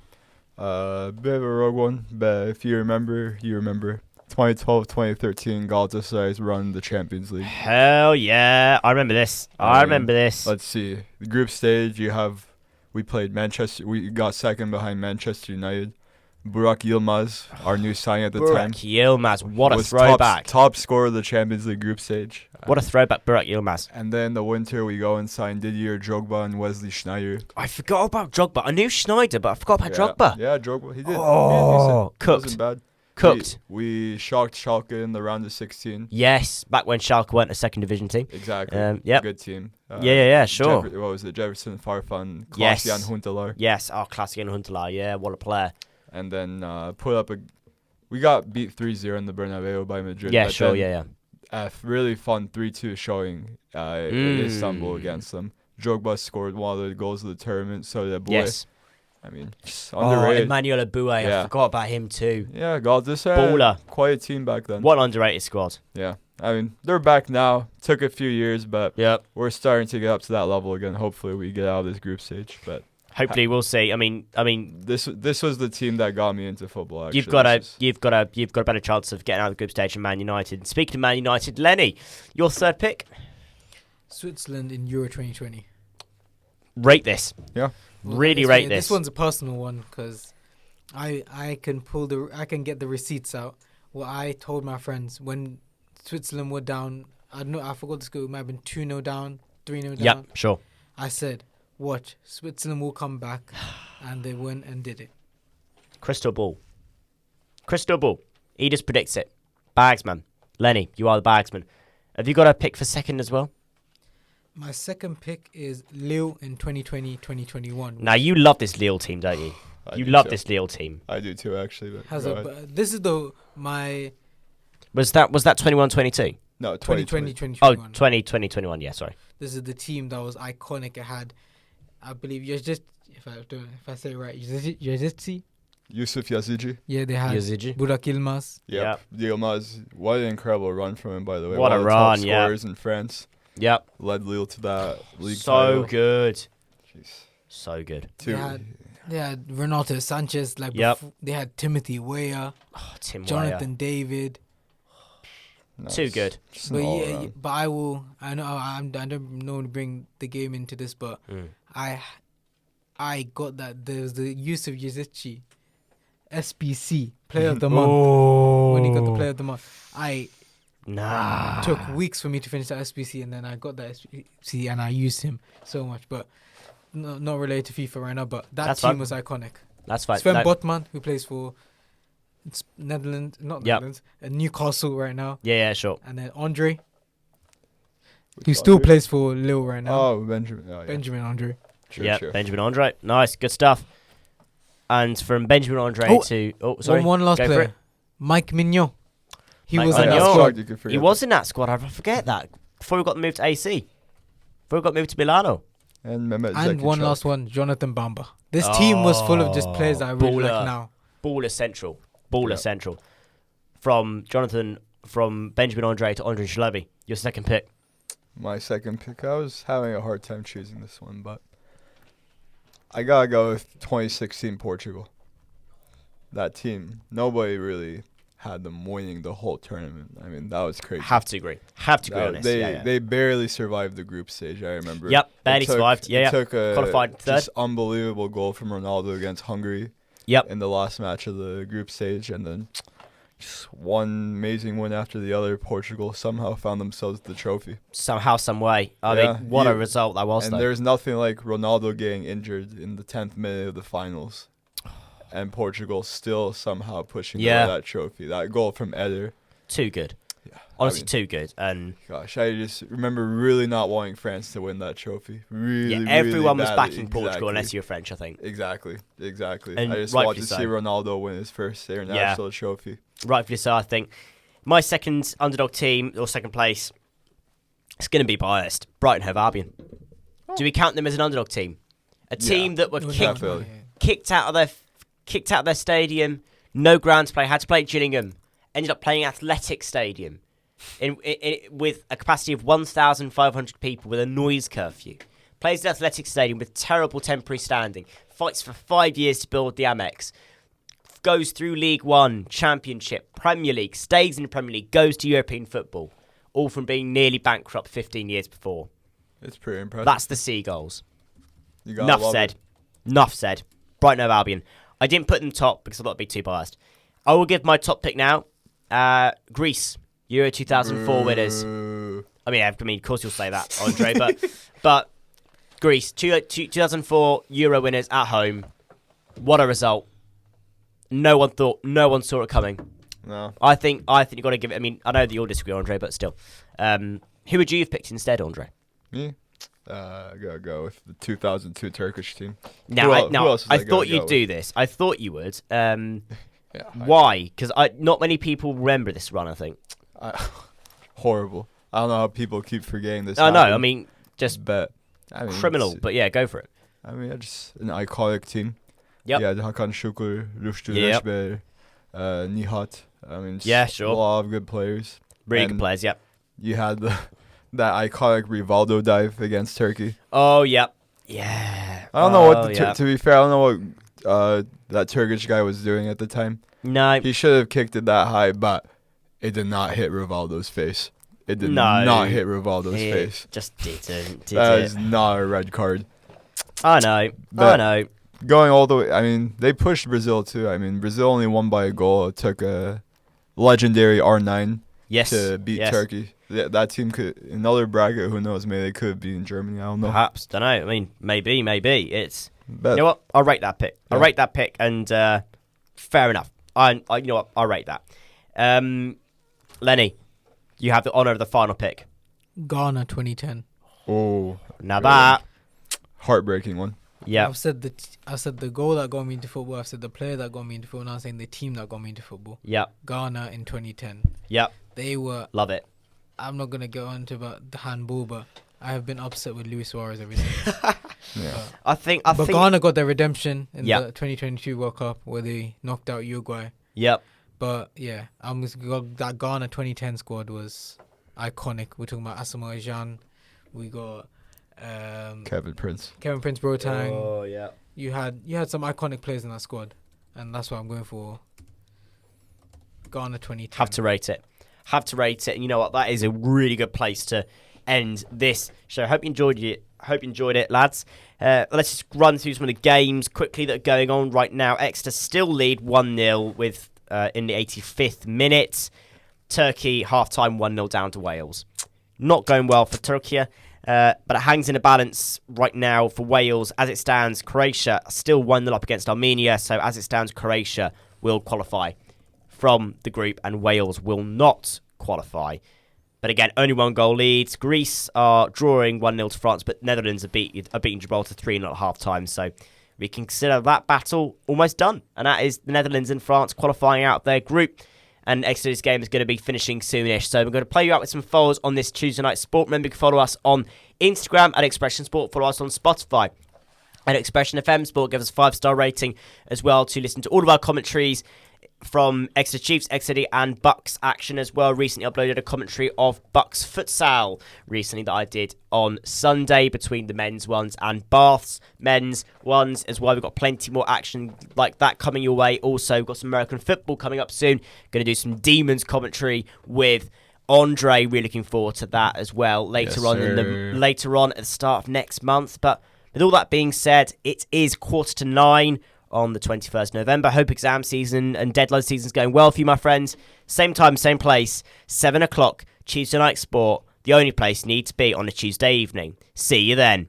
bit of a rogue one, but if you remember 2012-2013 Galatasaray's run the Champions League. Hell yeah, I remember this. Let's see. The group stage, we played Manchester. We got second behind Manchester United. Burak Yilmaz, our new signing at the time. Burak Yilmaz, what a was throwback. Top scorer of the Champions League group stage. What a throwback, Burak Yilmaz. And then the winter, we go and sign Didier Drogba and Wesley Schneider. I forgot about Drogba. I knew Schneider, but I forgot about Drogba. Yeah, Drogba. He did. Oh, he cooked. wasn't bad. Cooked. We shocked Schalke in the round of 16. Yes, back when Schalke weren't a second division team. Exactly. Yep. Good team. Yeah, sure. What was it? Jefferson Farfan, Yes. Klaas-Jan Huntelaar. Yes, Klaas-Jan Huntelaar. Yeah, what a player. And then we got beat 3-0 in the Bernabeu by Madrid. Yeah, but sure, then yeah. A really fun 3-2 showing in Istanbul against them. Drogba scored one of the goals of the tournament, so did Aboué. Yes. I mean, just underrated. Emmanuel Aboué. I forgot about him too. Yeah, Galatasaray. Baller. Quite a team back then. What an underrated squad. Yeah. I mean, they're back now. Took a few years, but we're starting to get up to that level again. Hopefully, we get out of this group stage. But hopefully, we'll see. I mean, this was the team that got me into football. Actually. You've got a better chance of getting out of the group stage than Man United. Speaking of Man United, Lenny, your third pick. Switzerland in Euro 2020. Rate this. Yeah. Really rate this. This one's a personal one because I can get the receipts out. Well, I told my friends when Switzerland were down. I forgot the score. It might have been 2-0 down, 3-0 down. Yep, sure. I said, watch, Switzerland will come back, and they went and did it. Crystal ball. He just predicts it. Bagsman. Lenny, you are the bagsman. Have you got a pick for second as well? My second pick is Lille in 2020-2021. Now, you love this Lille team, don't you? You love this Lille team. I do too, actually. But this is my... Was that 21-22? No, 2020-2021. Oh, 2020-21, yeah, sorry. This is the team that was iconic. It had, I believe, if I say it right, Yazidzi. Yusuf Yazidzi. Yeah, they had Yazidzi. Burak Yilmaz. Yep. Yilmaz. What an incredible run from him, by the way. What One a of the run, top yeah. scorers in France. Yep. Led Lille to that league So title. good. Jeez. So good. They had Renato Sanchez. They had Timothy Weah. Oh, Tim Jonathan David. Nice. Too good. Just But an all yeah, around. but I will. I know I don't know to bring the game into this, but I got that there was the use of Yazidzi, SBC Player of the Month when he got the Player of the Month. Took weeks for me to finish that SBC, and then I got that SBC and I used him so much. But not related to FIFA right now. But that That's team fine. was iconic. That's fine. Sven No. Botman, who plays for Netherlands, Newcastle right now. Yeah, sure. And then Andre, Which who still Andre? plays for Lille right now. Oh, Benjamin. Oh, yeah. Benjamin Andre. Sure. Benjamin Andre. Nice, good stuff. And from Benjamin Andre Oh, to... Oh, sorry. One last Go for player. it. Mike Mignon. He Mike was in that Mignon. squad. You could forget He was in that squad. I forget that. Before we got moved to AC. Before we got moved to Milano. And Mehmet And one Zekic. last one, Jonathan Bamba. This team was full of just players that I really Baller. like now. Baller Central. Baller Yep. Central. From Jonathan, from Benjamin Andre to Andre Shalevi. Your second pick. My second pick. I was having a hard time choosing this one, but I gotta go with 2016 Portugal. That team, nobody really had them winning the whole tournament. I mean, that was crazy. Have to agree. Have to agree on this. They barely survived the group stage. I remember. Yep, barely It took- survived. Yeah, it yeah. took a Qualified third. just unbelievable goal from Ronaldo against Hungary. Yep. In the last match of the group stage, and then just one amazing win after the other. Portugal somehow found themselves the trophy. Somehow, some way. I Yeah, mean, what a you- result that was, And though. there's nothing like Ronaldo getting injured in the 10th minute of the finals, and Portugal still somehow pushing Yeah. away that trophy. That goal from Eder. Too good. Yeah, Honestly, I mean, too good. And gosh, I just remember really not wanting France to win that trophy. Really, yeah, everyone really was badly. backing Portugal Exactly. unless you're French, I think. Exactly. And I just rightfully wanted to so. see Ronaldo win his first international trophy. Rightfully so, I think. My second underdog team, or second place, it's going to be biased. Brighton Hove Albion. Do we count them as an underdog team? A team that were No, kicked, Definitely. kicked out of their stadium, no ground to play, had to play at Gillingham, ended up playing Athletic Stadium with a capacity of 1,500 people with a noise curfew. Plays at Athletic Stadium with terrible temporary standing, fights for 5 years to build the Amex, goes through League One, Championship, Premier League, stays in the Premier League, goes to European football, all from being nearly bankrupt 15 years before. It's pretty impressive. That's the Seagulls. You gotta Enough love said. it. Enough said. Brighton Hove Albion. I didn't put them top because I thought it'd be too biased. I will give my top pick now. Greece, Euro 2004 winners. Boo. I mean, of course you'll say that, Andre, but Greece, 2004 Euro winners at home. What a result! No one saw it coming. No. I think you got to give it. I mean, I know that you'll disagree, Andre, but still, who would you have picked instead, Andre? Me? I gotta go with the 2002 Turkish team. Now, Who I else was I thought gonna you'd go do this. I thought you would. Yeah. Why? Because not many people remember this run. I think. Horrible. I don't know how people keep forgetting this. I know. happened, I mean, just but I mean, criminal. it's- But yeah, go for it. I mean, just an iconic team. Yep. Yeah, Hakan Şükür, Rüştü Yep. Reçber, Nihat. I mean, Yeah, just sure. a lot of good players. Really And good players. Yep. You had that iconic Rivaldo dive against Turkey. Oh, yep. Yeah. I don't know what. Yep. To be fair, I don't know what that Turkish guy was doing at the time. No. He should have kicked it that high, but it did not hit Rivaldo's face. It did No. not hit Rivaldo's It face. just didn't. Did That it? is not a red card. I know. I But- know. Going all the way, I mean, they pushed Brazil too. I mean, Brazil only won by a goal. It took a legendary R9 Yes. to beat yes. Turkey. That team could, another bracket, who knows, maybe they could have beaten Germany. I don't know. Perhaps. Don't know. I mean, maybe. It's. But You know what? I'll rate that pick. I'll Yeah. rate that pick, and fair enough. I you know what? I'll rate that. Lenny, you have the honour of the final pick. Ghana 2010. oh, Now Really? that, heartbreaking one. yeah, I've said the goal that got me into football. I've said the player that got me into football. Now I'm saying the team that got me into football. yeah, Ghana in 2010. yeah, They were. love it. I'm not gonna get on to about the handball, but I have been upset with Luis Suarez ever since. Yeah. I think. But Ghana got their redemption in Yeah. the 2022 World Cup where they knocked out Uruguay. Yep. But yeah, that Ghana 2010 squad was iconic. We're talking about Asamoah Gyan. We got Kevin Prince. Kevin Prince Boateng. Oh yeah. You had some iconic players in that squad, and that's what I'm going for. Ghana 2010. Have to rate it. And you know what? That is a really good place to end this show. Hope you enjoyed it, lads. Let's just run through some of the games quickly that are going on right now. Exeter still lead 1-0 with in the 85th minute. Turkey half-time 1-0 down to Wales. Not going well for Turkey, but it hangs in a balance right now for Wales. As it stands, Croatia still 1-0 up against Armenia. So as it stands, Croatia will qualify from the group and Wales will not qualify. But again, only one goal leads. Greece are drawing 1-0 to France, but Netherlands are beating Gibraltar 3-0 at half-time. So we consider that battle almost done. And that is the Netherlands and France qualifying out of their group. and Exeter's game is going to be finishing soonish. So we're going to play you out with some follows on this Tuesday Night Sport. Remember, you can follow us on Instagram at Expression Sport. Follow us on Spotify at XpressionFM Sport. Give us a 5-star rating as well to listen to all of our commentaries from Exeter Chiefs, Exeter and Bucks action as well. Recently uploaded a commentary of Bucks futsal recently that I did on Sunday between the men's ones and Bath's men's ones as well. We've got plenty more action like that coming your way. Also, we've got some American football coming up soon. Going to do some Demons commentary with Andre. Really looking forward to that as well later on at the start of next month. But with all that being said, it is 8:45 on the 21st November. Hope exam season and deadline season is going well for you, my friends. Same time, same place, 7 o'clock, Tuesday Night Sport. The only place you need to be on a Tuesday evening. See you then.